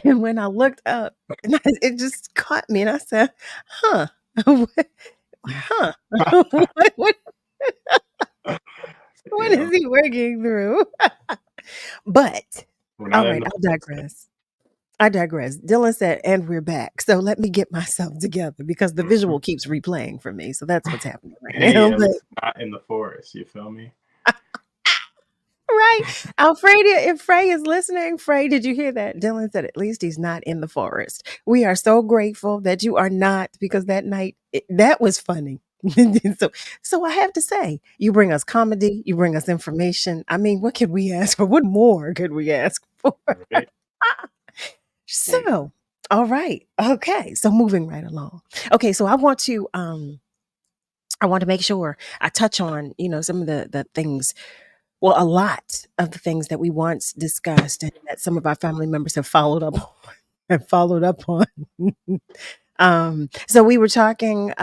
and when I looked up, and it just caught me, and I said, "Huh, huh, what what is he working through?" But all right, I digress. Dillon said, and we're back. So let me get myself together because the visual keeps replaying for me. So that's what's happening right now. At least not in the forest. You feel me? Right. Alfredia, if Frey is listening, Frey, did you hear that? Dillon said, at least he's not in the forest. We are so grateful that you are not, because that night, that was funny. So I have to say, you bring us comedy, you bring us information. I mean, what could we ask for? What more could we ask for? Right. So, all right. Okay. So moving right along. Okay. So I want to make sure I touch on, you know, some of the things, well, a lot of the things that we once discussed and that some of our family members have followed up on. So we were talking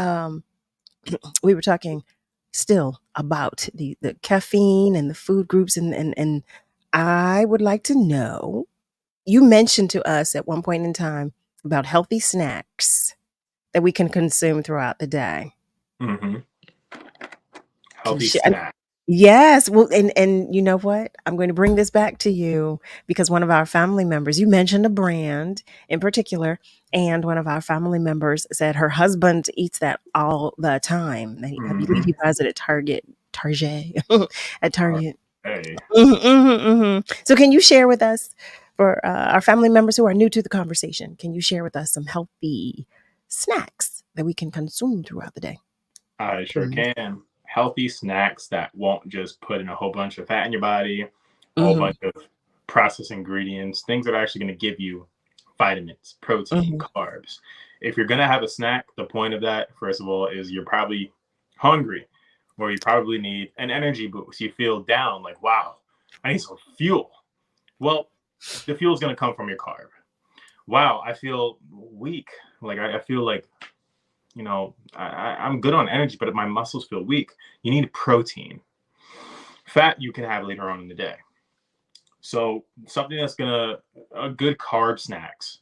still about the caffeine and the food groups and I would like to know, you mentioned to us at one point in time about healthy snacks that we can consume throughout the day. Mm-hmm. Healthy snack. Yes. Well, and you know what? I'm going to bring this back to you because one of our family members, you mentioned a brand in particular, and one of our family members said her husband eats that all the time. I believe he buys it at Target, at Target. Hey. So can you share with us, for our family members who are new to the conversation, can you share with us some healthy snacks that we can consume throughout the day? I sure can. Healthy snacks that won't just put in a whole bunch of fat in your body, a whole bunch of processed ingredients, things that are actually going to give you vitamins, protein, carbs. If you're going to have a snack, the point of that, first of all, is you're probably hungry, or you probably need an energy boost. You feel down, like, wow, I need some fuel. Well, the fuel is going to come from your carb. Wow, I feel weak. Like I feel like, you know, I'm good on energy, but if my muscles feel weak, you need protein. Fat you can have later on in the day. So something that's good carb snacks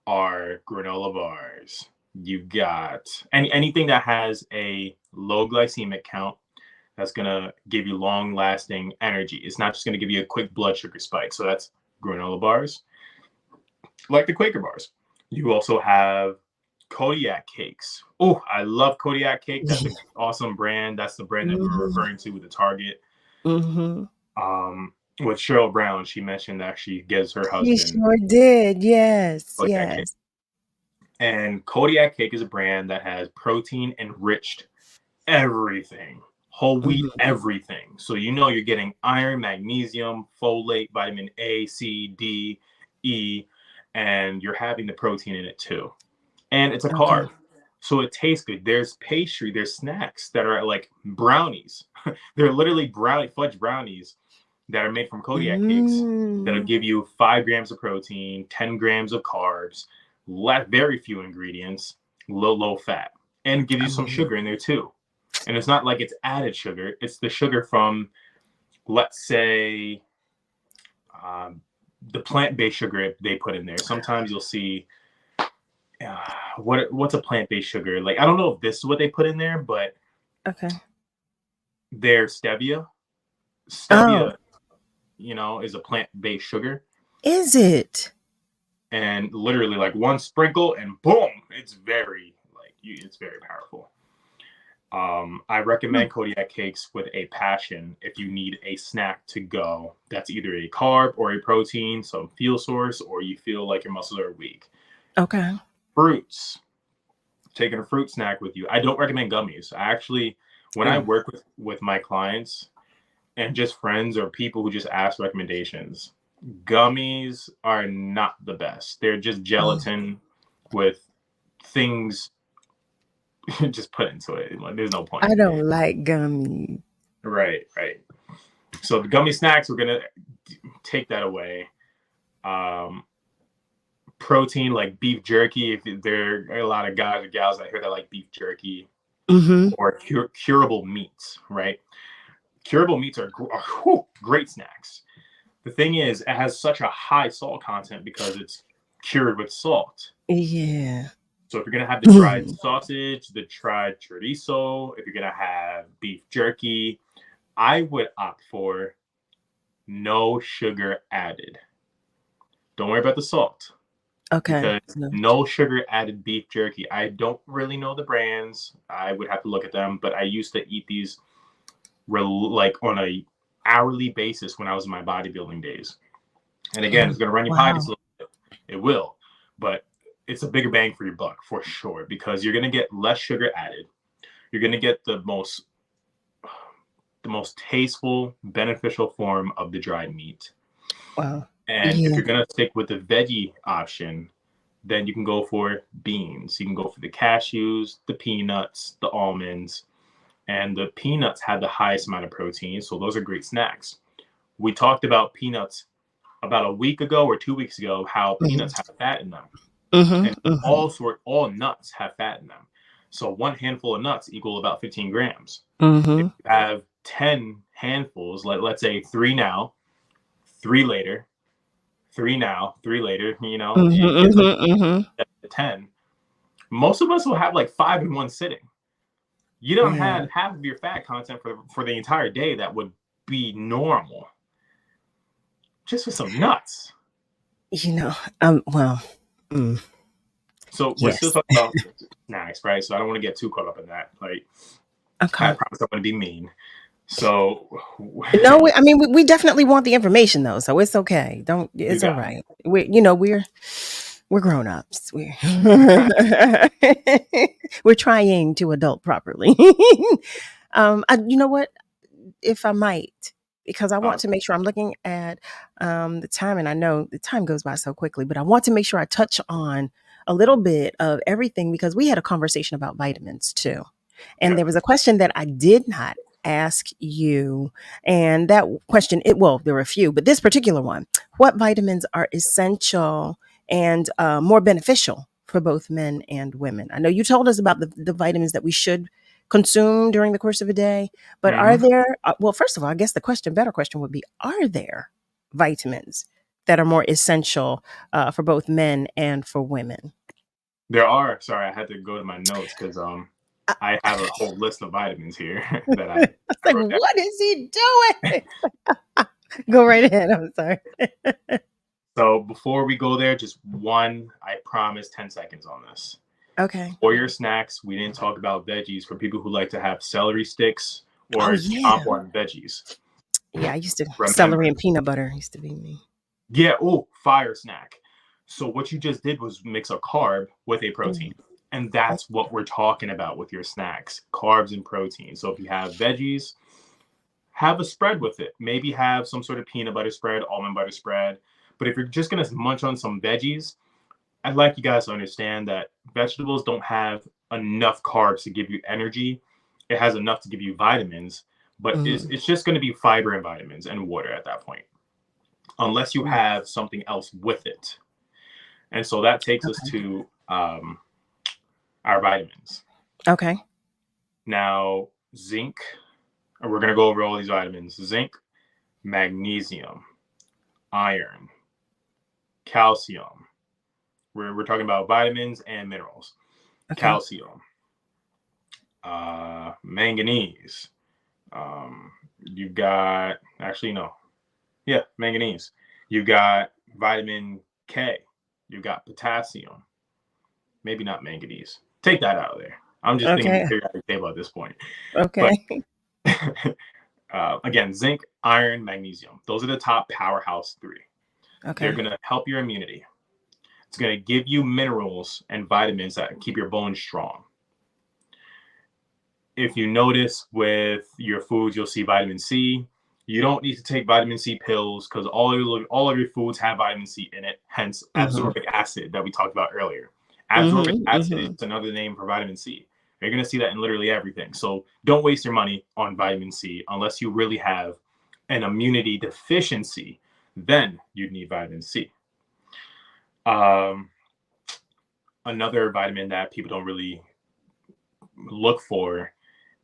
are granola bars. You've got anything that has a low glycemic count that's gonna give you long lasting energy. It's not just gonna give you a quick blood sugar spike. So that's granola bars, like the Quaker bars. You also have Kodiak cakes. Oh, I love Kodiak cake. That's an awesome brand. That's the brand that we were referring to with the Target. With Cheryl Brown, she mentioned that she gives her husband. She sure did. Yes. Kodiak cake. And Kodiak cake is a brand that has protein enriched everything. whole wheat, everything. So you're getting iron, magnesium, folate, vitamin A, C, D, E, and you're having the protein in it too. And it's a carb. So it tastes good. There's pastry, there's snacks that are like brownies. They're literally fudge brownies that are made from Kodiak cakes that'll give you 5 grams of protein, 10 grams of carbs, very few ingredients, low fat, and give you some sugar in there too. And it's not like it's added sugar. It's the sugar from, let's say, the plant-based sugar they put in there. Sometimes you'll see, what's a plant-based sugar? Like, I don't know if this is what they put in there, but there's stevia. Stevia, is a plant-based sugar. Is it? And literally, like, one sprinkle and boom, it's very powerful. I recommend Kodiak cakes with a passion if you need a snack to go. That's either a carb or a protein, some fuel source, or you feel like your muscles are weak. Okay. Fruits. Taking a fruit snack with you. I don't recommend gummies. I actually, when I work with my clients and just friends or people who just ask recommendations, gummies are not the best. They're just gelatin with things just put into it. Like, there's no point. I don't like gummies. Right. So the gummy snacks, we're gonna take that away. Protein, like beef jerky. If there are a lot of guys or gals out here that like beef jerky, or curable meats, right? Curable meats are great snacks. The thing is, it has such a high salt content because it's cured with salt. Yeah. So if you're going to have the dried sausage, the dried chorizo, if you're going to have beef jerky, I would opt for no sugar added. Don't worry about the salt. Okay. Because no sugar added beef jerky. I don't really know the brands. I would have to look at them, but I used to eat these like on a hourly basis when I was in my bodybuilding days. And again, it's going to run your pockets a little bit. It will, but it's a bigger bang for your buck for sure, because you're going to get less sugar added. You're going to get the most tasteful, beneficial form of the dried meat. Wow. And if you're going to stick with the veggie option, then you can go for beans. You can go for the cashews, the peanuts, the almonds. And the peanuts have the highest amount of protein, so those are great snacks. We talked about peanuts about a week ago or 2 weeks ago, how peanuts have fat in them. And all nuts have fat in them. So one handful of nuts equal about 15 grams. If you have 10 handfuls, let's say 3 now, 3 later, 3 now, 3 later, it gets like 10. Most of us will have like 5 in one sitting. You don't have half of your fat content for the entire day. That would be normal. Just with some nuts. So we're still talking about snacks, right? So I don't want to get too caught up in that. Like, I promise I'm going to be mean. So no, we definitely want the information though, so it's okay. It's all right. We're grown ups. We're trying to adult properly. You know what? If I might, because I want to make sure I'm looking at the time, and I know the time goes by so quickly, but I want to make sure I touch on a little bit of everything, because we had a conversation about vitamins too. And there was a question that I did not ask you. And that question, there were a few, but this particular one, what vitamins are essential and more beneficial for both men and women? I know you told us about the vitamins that we should consume during the course of a day, but are there, first of all, I guess the better question would be, are there vitamins that are more essential for both men and for women? There are. Sorry, I had to go to my notes because I have a whole list of vitamins here that I like, what is he doing? Go right ahead. I'm sorry. So before we go there, just I promise 10 seconds on this. Okay. For your snacks, we didn't talk about veggies for people who like to have celery sticks or top on veggies. Yeah, I used to. Celery and peanut butter used to be me. Yeah. Oh, fire snack. So what you just did was mix a carb with a protein. And that's what we're talking about with your snacks, carbs and protein. So if you have veggies, have a spread with it. Maybe have some sort of peanut butter spread, almond butter spread. But if you're just going to munch on some veggies, I'd like you guys to understand that vegetables don't have enough carbs to give you energy. It has enough to give you vitamins, but it's just going to be fiber and vitamins and water at that point, unless you have something else with it. And so that takes us to our vitamins. Okay. Now, zinc, and we're going to go over all these vitamins: zinc, magnesium, iron, calcium. We're talking about vitamins and minerals. Okay. Calcium, manganese. You've got, manganese. You've got vitamin K. You've got potassium. Maybe not manganese. Take that out of there. I'm just thinking the periodic table at this point. Okay. But, again, zinc, iron, magnesium. Those are the top powerhouse three. Okay. They're going to help your immunity. It's going to give you minerals and vitamins that keep your bones strong. If you notice with your foods, you'll see vitamin C. You don't need to take vitamin C pills because all of your foods have vitamin C in it, hence ascorbic acid that we talked about earlier. Ascorbic acid is another name for vitamin C. You're going to see that in literally everything. So don't waste your money on vitamin C unless you really have an immunity deficiency. Then you'd need vitamin C. Another vitamin that people don't really look for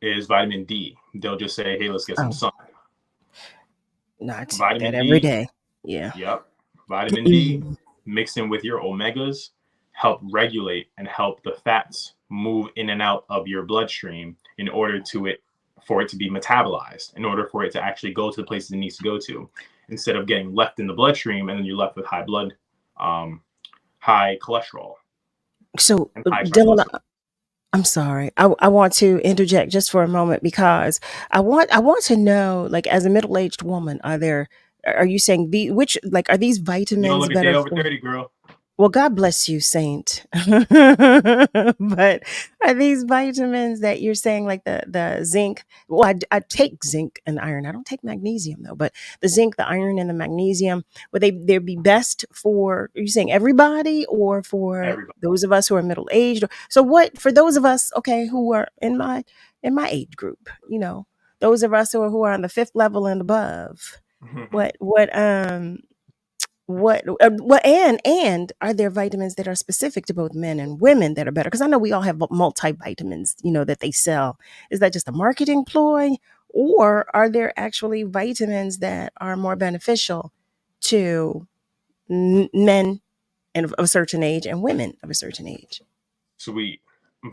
is vitamin D. They'll just say, hey, let's get some sun. Not vitamin that every day. Yeah. Yep. Vitamin D mixed in with your omegas help regulate and help the fats move in and out of your bloodstream in order for it to be metabolized, in order for it to actually go to the places it needs to go to, instead of getting left in the bloodstream and then you're left with high cholesterol. So, Dillon, I'm sorry. I want to interject just for a moment because I want to know, like, as a middle-aged woman, are you saying are these vitamins? You don't look a day over 30, girl. Well, God bless you, Saint. But are these vitamins that you're saying, like the zinc? Well, I take zinc and iron. I don't take magnesium though. But the zinc, the iron, and the magnesium, would they be best for? Are you saying everybody, or for those of us who are middle aged? So what for those of us, who are in my age group? Those of us who are on the 5th level and above. And are there vitamins that are specific to both men and women that are better? Because I know we all have multivitamins, that they sell. Is that just a marketing ploy, or are there actually vitamins that are more beneficial to men of a certain age and women of a certain age? Sweet.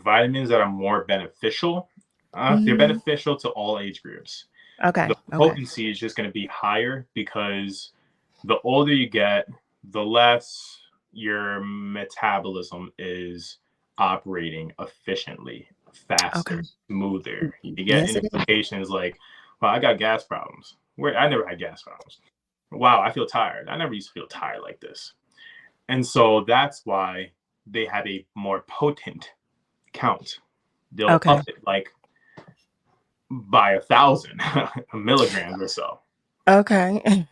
Vitamins that are more beneficial. They're beneficial to all age groups. Okay. The potency is just going to be higher because the older you get, the less your metabolism is operating efficiently, faster, smoother. You get implications like, well, I got gas problems. I never had gas problems. Wow, I feel tired. I never used to feel tired like this. And so that's why they have a more potent count. They'll up it like by 1,000 milligrams or so. Okay.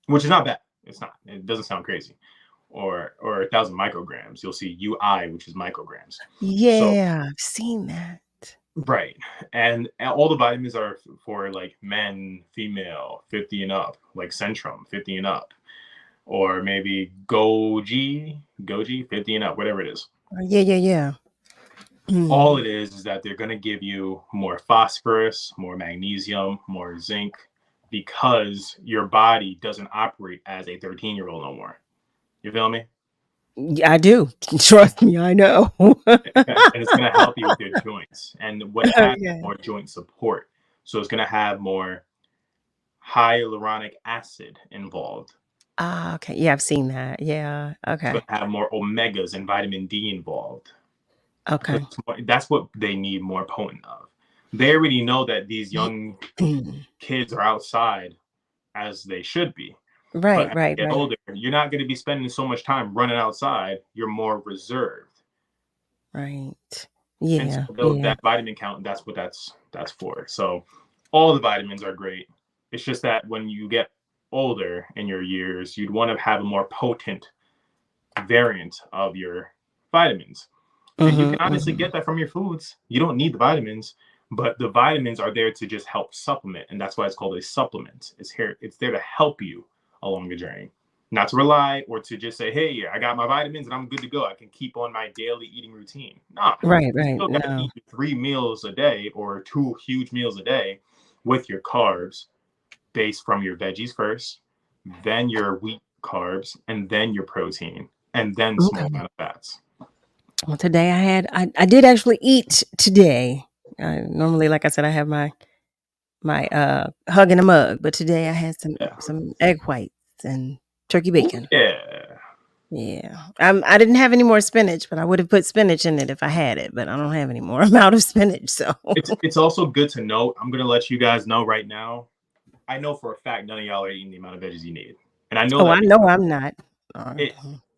Which is not bad. It's not. It doesn't sound crazy. Or 1,000 micrograms. You'll see UI, which is micrograms. Yeah, I've seen that. Right. And all the vitamins are for like men, female, 50 and up, like Centrum, 50 and up. Or maybe Goji, 50 and up, whatever it is. Yeah. All it is that they're going to give you more phosphorus, more magnesium, more zinc, because your body doesn't operate as a 13-year-old no more. You feel me? Yeah, I do. Trust me, I know. And it's going to help you with your joints. And what has more joint support. So it's going to have more hyaluronic acid involved. Okay. Yeah, I've seen that. Yeah. Okay. It's going to have more omegas and vitamin D involved. Okay. That's what they need more potent of. They already know that these young kids are outside as they should be. Right. But as you get older, you're not going to be spending so much time running outside. You're more reserved. Right. And Yeah. so Yeah. that vitamin count, that's what that's for. So all the vitamins are great. It's just that when you get older in your years, you'd want to have a more potent variant of your vitamins. And you can honestly get that from your foods. You don't need the vitamins, but the vitamins are there to just help supplement. And that's why it's called a supplement. It's there to help you along the journey. Not to rely or to just say, hey, I got my vitamins and I'm good to go. I can keep on my daily eating routine. Nah. Right. You still got to eat 3 meals a day or 2 huge meals a day with your carbs based from your veggies first, then your wheat carbs, and then your protein, and then small amount of fats. Well, today I did actually eat today. Normally, like I said, I have my hug in a mug, but today I had some egg whites and turkey bacon. Yeah. I didn't have any more spinach, but I would have put spinach in it if I had it, but I don't have any more. I'm out of spinach, so. It's also good to note, I'm going to let you guys know right now, I know for a fact none of y'all are eating the amount of veggies you need. And I know I know I'm not.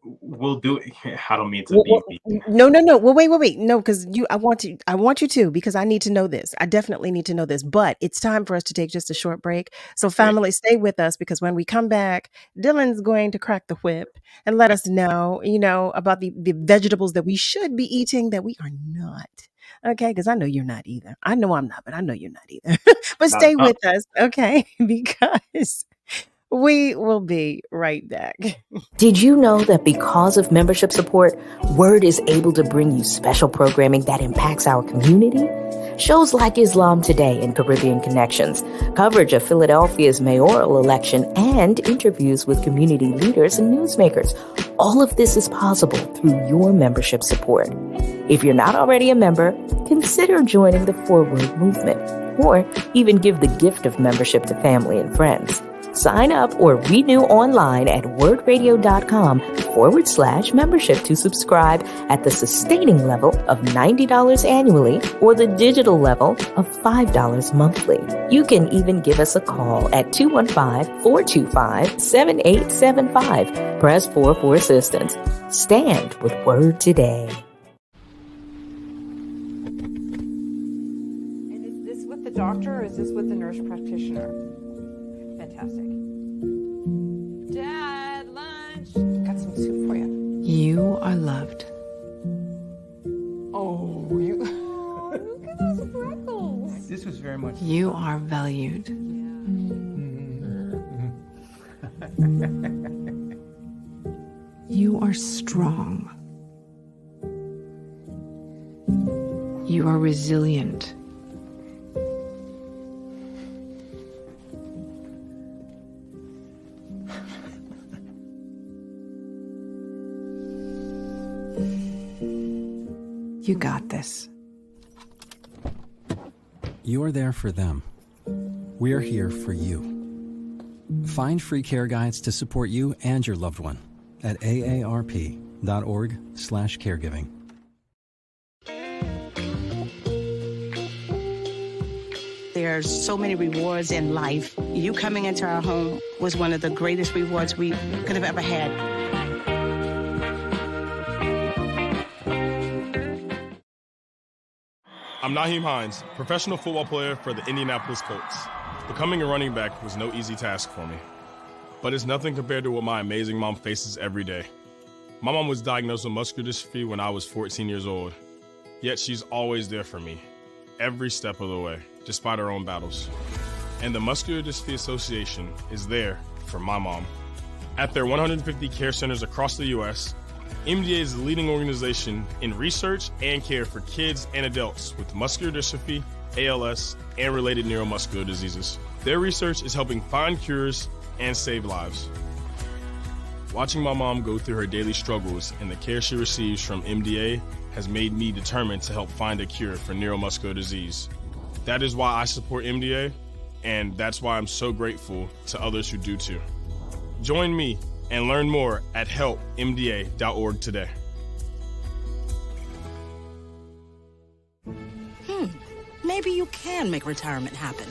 We'll do it. I don't mean to be No. Well, wait. No, because I want you to, because I need to know this. I definitely need to know this. But it's time for us to take just a short break. So family, stay with us, because when we come back, Dillon's going to crack the whip and let us know, about the vegetables that we should be eating that we are not. Okay, because I know you're not either. I know I'm not, but I know you're not either. But stay with us, okay? Because we will be right back. Did you know that because of membership support, WURD is able to bring you special programming that impacts our community? Shows like Islam Today and Caribbean Connections, coverage of Philadelphia's mayoral election, and interviews with community leaders and newsmakers. All of this is possible through your membership support. If you're not already a member, consider joining the Forward movement, or even give the gift of membership to family and friends. Sign up or renew online at wordradio.com/membership to subscribe at the sustaining level of $90 annually or the digital level of $5 monthly. You can even give us a call at 215-425-7875. Press 4 for assistance. Stand with WURD today. And is this with the doctor or is this with the nurse practitioner? Fantastic. Dad, lunch. Got some soup for you. You are loved. Oh, you. Look at those freckles. This was very much. You are valued. You are strong. You are resilient. You got this. You're there for them. We're here for you. Find free care guides to support you and your loved one at aarp.org/caregiving. There's so many rewards in life. You coming into our home was one of the greatest rewards we could have ever had. I'm Naheem Hines, professional football player for the Indianapolis Colts. Becoming a running back was no easy task for me, but it's nothing compared to what my amazing mom faces every day. My mom was diagnosed with muscular dystrophy when I was 14 years old, yet she's always there for me, every step of the way, despite her own battles. And the Muscular Dystrophy Association is there for my mom. At their 150 care centers across the U.S., MDA is the leading organization in research and care for kids and adults with muscular dystrophy, ALS, and related neuromuscular diseases. Their research is helping find cures and save lives. Watching my mom go through her daily struggles and the care she receives from MDA has made me determined to help find a cure for neuromuscular disease. That is why I support MDA, and that's why I'm so grateful to others who do too. Join me and learn more at helpmda.org today. Maybe you can make retirement happen.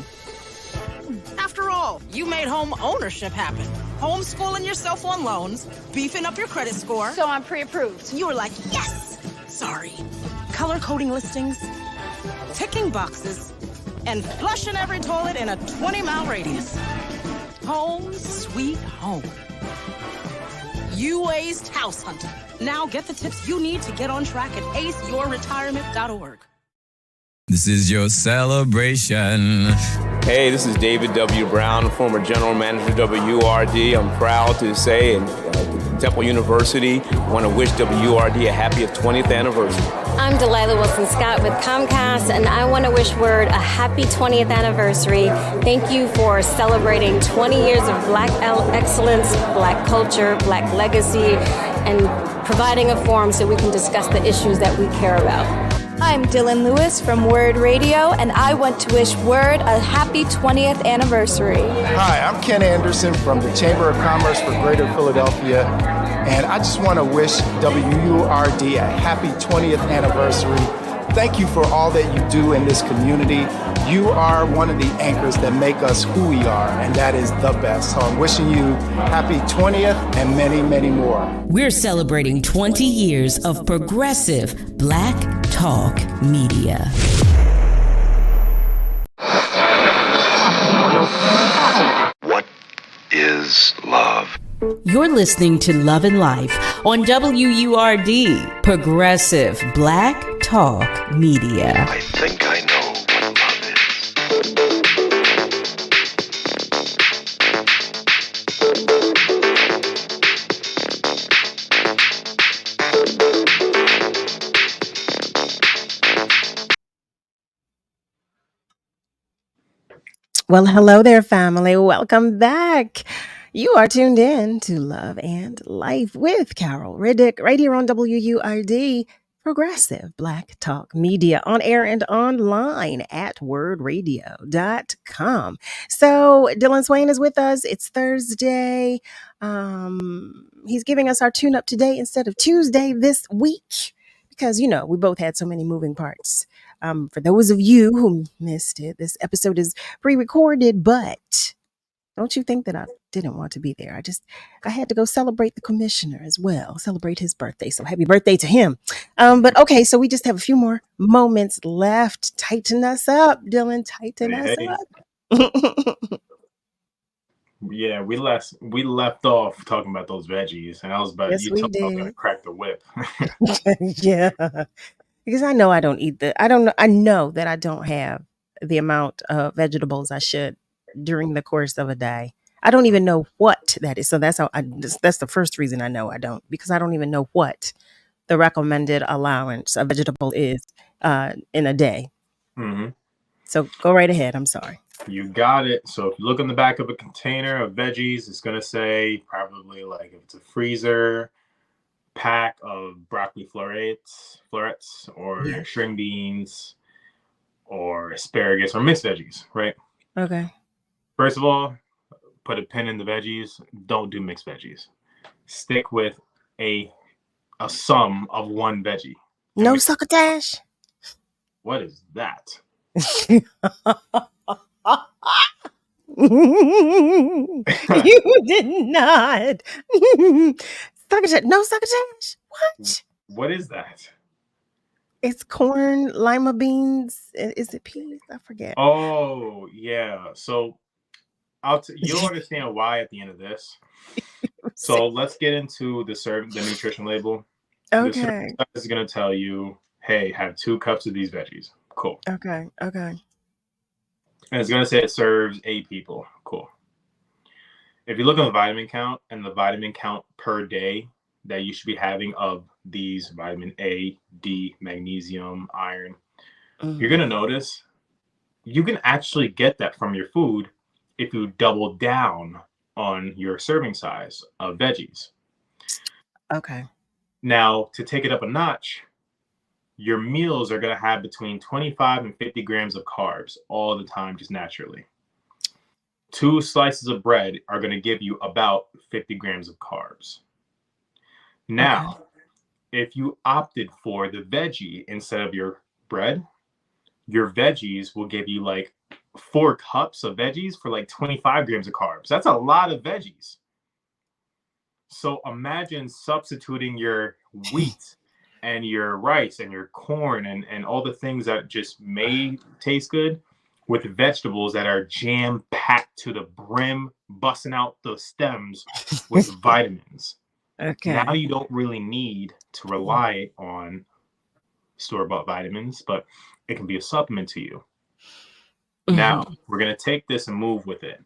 After all, you made home ownership happen. Homeschooling yourself on loans, beefing up your credit score. So I'm pre-approved. You were like, yes! Sorry. color coding listings, ticking boxes, and flushing every toilet in a 20-mile radius. Home sweet home. You aced house hunting. Now get the tips you need to get on track at aceyourretirement.org. This is your celebration. Hey, this is David W. Brown, former general manager WURD. I'm proud to say, and Temple University want to wish WURD a happy 20th anniversary. I'm Delilah Wilson-Scott with Comcast, and I want to wish WURD a happy 20th anniversary. Thank you for celebrating 20 years of Black excellence, Black culture, Black legacy, and providing a forum so we can discuss the issues that we care about. I'm Dylan Lewis from WURD Radio, and I want to wish WURD a happy 20th anniversary. Hi, I'm Ken Anderson from the Chamber of Commerce for Greater Philadelphia, and I just want to wish WURD a happy 20th anniversary. Thank you for all that you do in this community. You are one of the anchors that make us who we are, and that is the best. So I'm wishing you happy 20th and many, many more. We're celebrating 20 years of progressive Black talk media. What is love? You're listening to Love and Life on WURD, progressive Black talk media. I think I know what love is. Well, hello there, family. Welcome back. You are tuned in to Love and Life with Carol Riddick, right here on WURD, progressive Black talk media, on air and online at wordradio.com. So Dillon Swaine is with us. It's Thursday. He's giving us our tune up today instead of Tuesday this week because, you know, we both had so many moving parts. For those of you who missed it, this episode is pre-recorded, but don't you think that I didn't want to be there? I had to go celebrate the commissioner as well, celebrate his birthday. So happy birthday to him. But okay, so we just have a few more moments left. Tighten us up, Dylan. Tighten us up. Yeah, we left off talking about those veggies, and I was about you talking about gonna crack the whip. Yeah. Because I know I don't eat I know that I don't have the amount of vegetables I should during the course of a day. I don't even know what that is. So that's the first reason I know I don't, because I don't even know what the recommended allowance of vegetable is in a day. Mm-hmm. So go right ahead. I'm sorry. You got it. So if you look on the back of a container of veggies, it's going to say probably like if it's a freezer pack of broccoli florets or string beans or asparagus or mixed veggies, right? Okay. First of all, put a pin in the veggies. Don't do mixed veggies. Stick with a sum of one veggie. No succotash? What is that? You did not. Succotash. No succotash? What? What is that? It's corn, lima beans. Is it peas? I forget. Oh, yeah. So you'll understand why at the end of this. So let's get into the nutrition label. Okay. The serving size is going to tell you, hey, have 2 cups of these veggies. Cool. Okay. And it's going to say it serves 8 people. Cool. If you look at the vitamin count and the vitamin count per day that you should be having of these vitamin A, D, magnesium, iron, you're going to notice you can actually get that from your food if you double down on your serving size of veggies. Okay. Now, to take it up a notch, your meals are going to have between 25 and 50 grams of carbs all the time, just naturally. 2 slices of bread are going to give you about 50 grams of carbs. Now, if you opted for the veggie instead of your bread, your veggies will give you like 4 cups of veggies for like 25 grams of carbs. That's a lot of veggies. So imagine substituting your wheat and your rice and your corn and all the things that just may taste good, with vegetables that are jam packed to the brim, busting out the stems with vitamins. Okay. Now you don't really need to rely on store-bought vitamins, but it can be a supplement to you. Now, we're going to take this and move with it.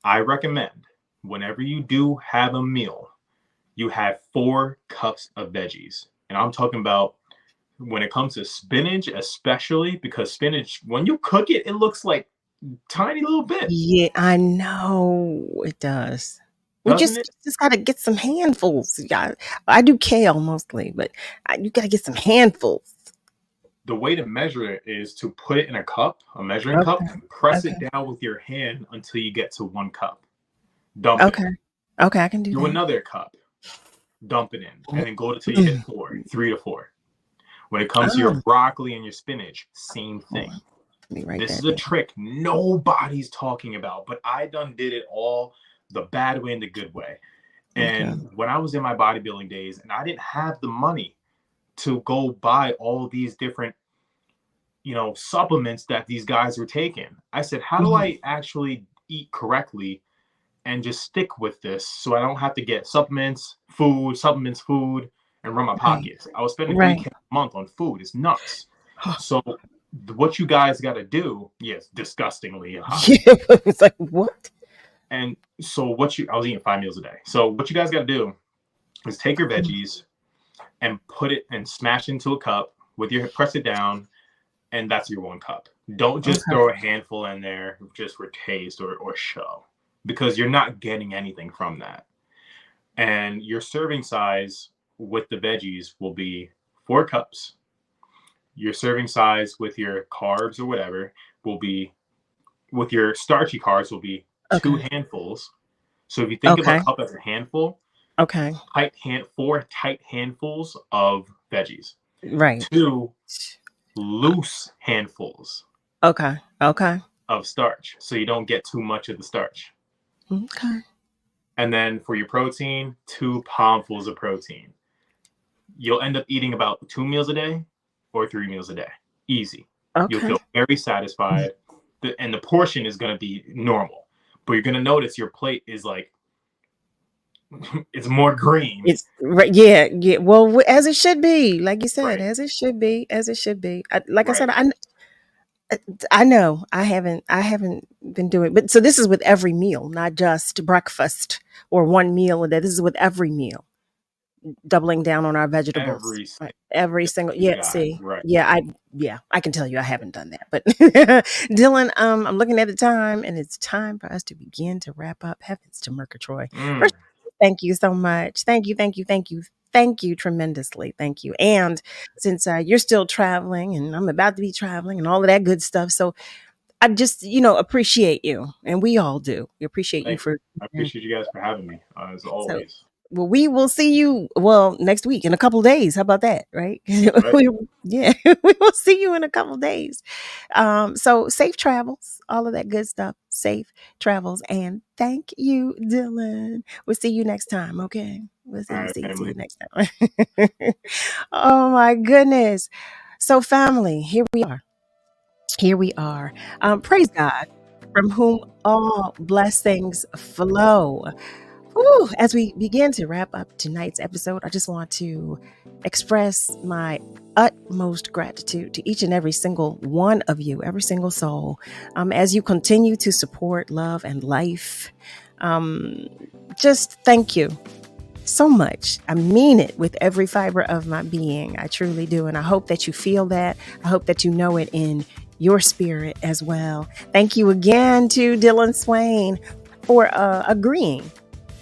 I recommend whenever you do have a meal, you have 4 cups of veggies. And I'm talking about when it comes to spinach, especially because spinach, when you cook it, it looks like tiny little bits. Yeah, I know it does. We Doesn't it? just got to get some handfuls. Yeah, I do kale mostly, but you got to get some handfuls. The way to measure it is to put it in a cup, a measuring cup, press it down with your hand until you get to 1 cup. Dump it. Okay, I can do Do that. another cup. Dump it in, and then go till you hit 4, 3 to 4. When it comes to your broccoli and your spinach, same thing. This is a trick nobody's talking about, but I done did it all the bad way and the good way. And when I was in my bodybuilding days and I didn't have the money to go buy all these different, supplements that these guys were taking, I said, how do I actually eat correctly and just stick with this so I don't have to get supplements, food, and run my pockets? I was spending $3K a month on food. It's nuts. So what you guys got to do, yes, disgustingly high. It's like, what? And so I was eating 5 meals a day. So what you guys got to do is take your veggies and put it and smash into a cup press it down, and that's your 1 cup. Don't just throw a handful in there just for taste or show, because you're not getting anything from that. And your serving size with the veggies will be 4 cups. Your serving size with your carbs or whatever will be, with your starchy carbs, will be 2 handfuls. So if you think of a cup as a handful, 4 tight handfuls of veggies. Right. 2 loose handfuls. Of starch, so you don't get too much of the starch. Okay. And then for your protein, 2 palmfuls of protein. You'll end up eating about 2 meals a day or 3 meals a day. Easy. You'll feel very satisfied. And the portion is going to be normal. But you're going to notice your plate is like, it's more green. It's right. Yeah. Well, as it should be, like you said, as it should be. I said, I know I haven't been doing, but so this is with every meal, not just breakfast or 1 meal a day. This is with every meal, doubling down on our vegetables. Every single. Yeah. See. Right. Yeah. I can tell you I haven't done that, but Dillon, I'm looking at the time, and it's time for us to begin to wrap up. Heavens to Murgatroyd. First, thank you so much. Thank you tremendously. Thank you. And since you're still traveling and I'm about to be traveling and all of that good stuff, so I just, appreciate you, and we all do. We appreciate you for. I appreciate you guys for having me, as always. Well, we will see you next week, in a couple of days. How about that? Right? We will see you in a couple of days. So safe travels, all of that good stuff. Safe travels, and thank you, Dillon. We'll see you next time. Okay, we'll see you next time. Oh my goodness! So family, here we are. Praise God, from whom all blessings flow. Whew, as we begin to wrap up tonight's episode, I just want to express my utmost gratitude to each and every single one of you, every single soul, as you continue to support Love and Life. Just thank you so much. I mean it with every fiber of my being. I truly do. And I hope that you feel that. I hope that you know it in your spirit as well. Thank you again to Dillon Swaine for agreeing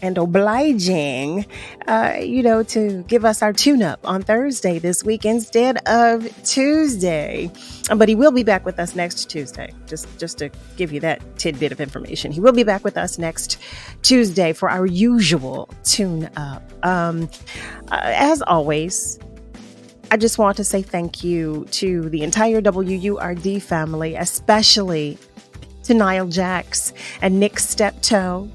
and obliging, to give us our tune-up on Thursday this week instead of Tuesday. But he will be back with us next Tuesday, just to give you that tidbit of information. He will be back with us next Tuesday for our usual tune-up. As always, I just want to say thank you to the entire WURD family, especially to Niall Jacks and Nick Steptoe.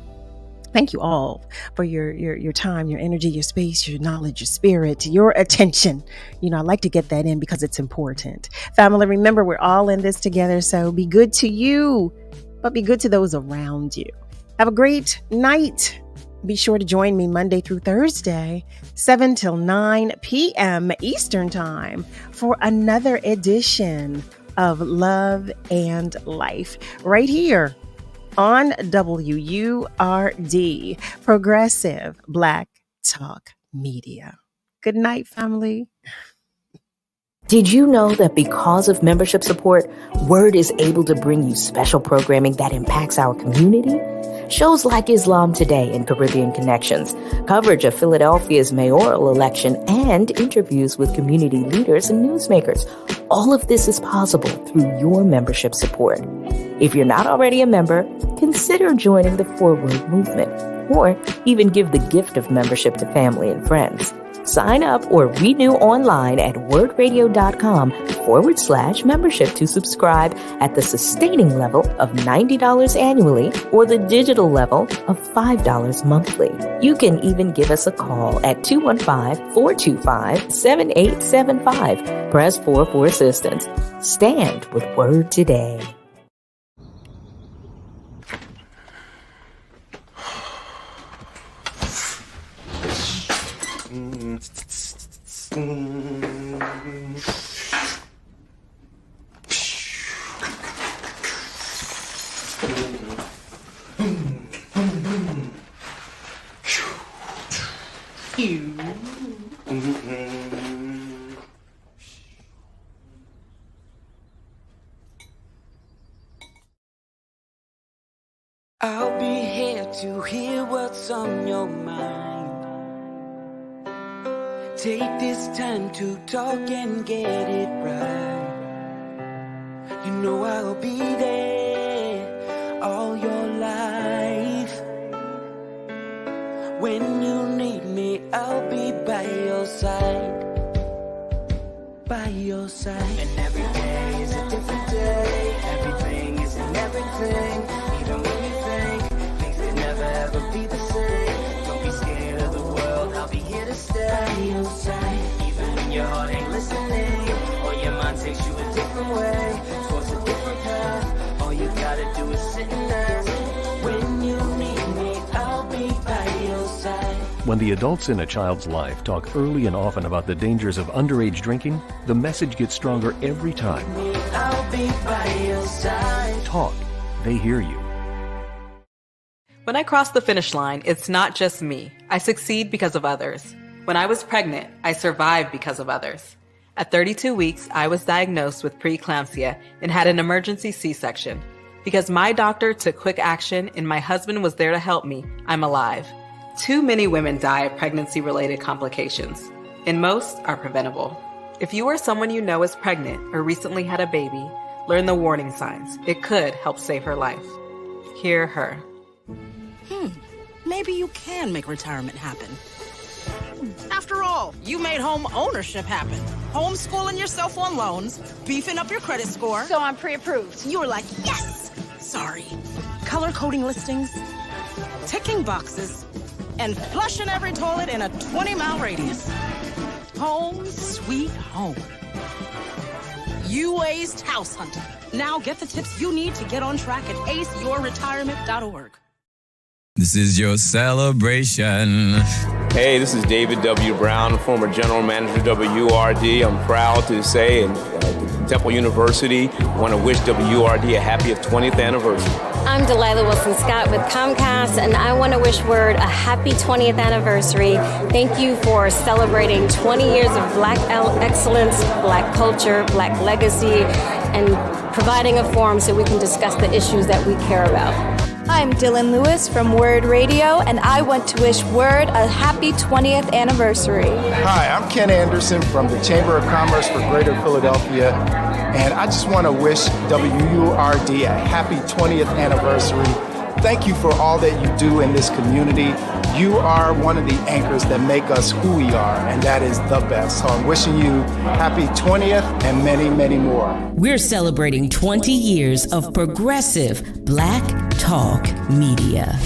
Thank you all for your time, your energy, your space, your knowledge, your spirit, your attention. You know, I like to get that in because it's important. Family, remember, we're all in this together. So be good to you, but be good to those around you. Have a great night. Be sure to join me Monday through Thursday, 7 till 9 p.m. Eastern Time for another edition of Love and Life right here on WURD, Progressive Black Talk Media. Good night, family. Did you know that because of membership support, WURD is able to bring you special programming that impacts our community? Shows like Islam Today and Caribbean Connections, coverage of Philadelphia's mayoral election, and interviews with community leaders and newsmakers. All of this is possible through your membership support. If you're not already a member, consider joining the Forward movement, or even give the gift of membership to family and friends. Sign up or renew online at wordradio.com/membership to subscribe at the sustaining level of $90 annually or the digital level of $5 monthly. You can even give us a call at 215-425-7875. Press 4 for assistance. Stand with WURD today. I'll be here to hear what's on your mind. Take this time to talk and get it right. You know I'll be there all your life. When you need me, I'll be by your side. By your side. And every day is a different day. Everything is in everything. Even when you think things could never ever be the same. Don't be scared of the world, I'll be here to stay. By your side. Even when your heart ain't listening, or your mind takes you a different way, towards a different path. All you gotta do is sit and ask. When you need me, I'll be by your side. When the adults in a child's life talk early and often about the dangers of underage drinking, the message gets stronger every time. I'll be by your side. Talk. They hear you. When I cross the finish line, it's not just me. I succeed because of others. When I was pregnant, I survived because of others. At 32 weeks, I was diagnosed with preeclampsia and had an emergency C-section. Because my doctor took quick action and my husband was there to help me, I'm alive. Too many women die of pregnancy-related complications, and most are preventable. If you or someone you know is pregnant or recently had a baby, learn the warning signs. It could help save her life. Hear her. Maybe you can make retirement happen. After all, you made home ownership happen. Homeschooling yourself on loans, beefing up your credit score. So I'm pre-approved. You were like, yes! Sorry. Color coding listings, ticking boxes, and flushing every toilet in a 20-mile radius. Home sweet home. You aced house hunting. Now get the tips you need to get on track at aceyourretirement.org. This is your celebration. Hey, this is David W. Brown, former general manager of WURD. I'm proud to say, and Temple University, want to wish WURD a happy 20th anniversary. I'm Delilah Wilson-Scott with Comcast, and I want to wish WURD a happy 20th anniversary. Thank you for celebrating 20 years of Black excellence, Black culture, Black legacy, and providing a forum so we can discuss the issues that we care about. I'm Dylan Lewis from WURD Radio, and I want to wish WURD a happy 20th anniversary. Hi, I'm Ken Anderson from the Chamber of Commerce for Greater Philadelphia, and I just want to wish WURD a happy 20th anniversary. Thank you for all that you do in this community. You are one of the anchors that make us who we are, and that is the best. So I'm wishing you happy 20th and many, many more. We're celebrating 20 years of progressive Black Talk Media.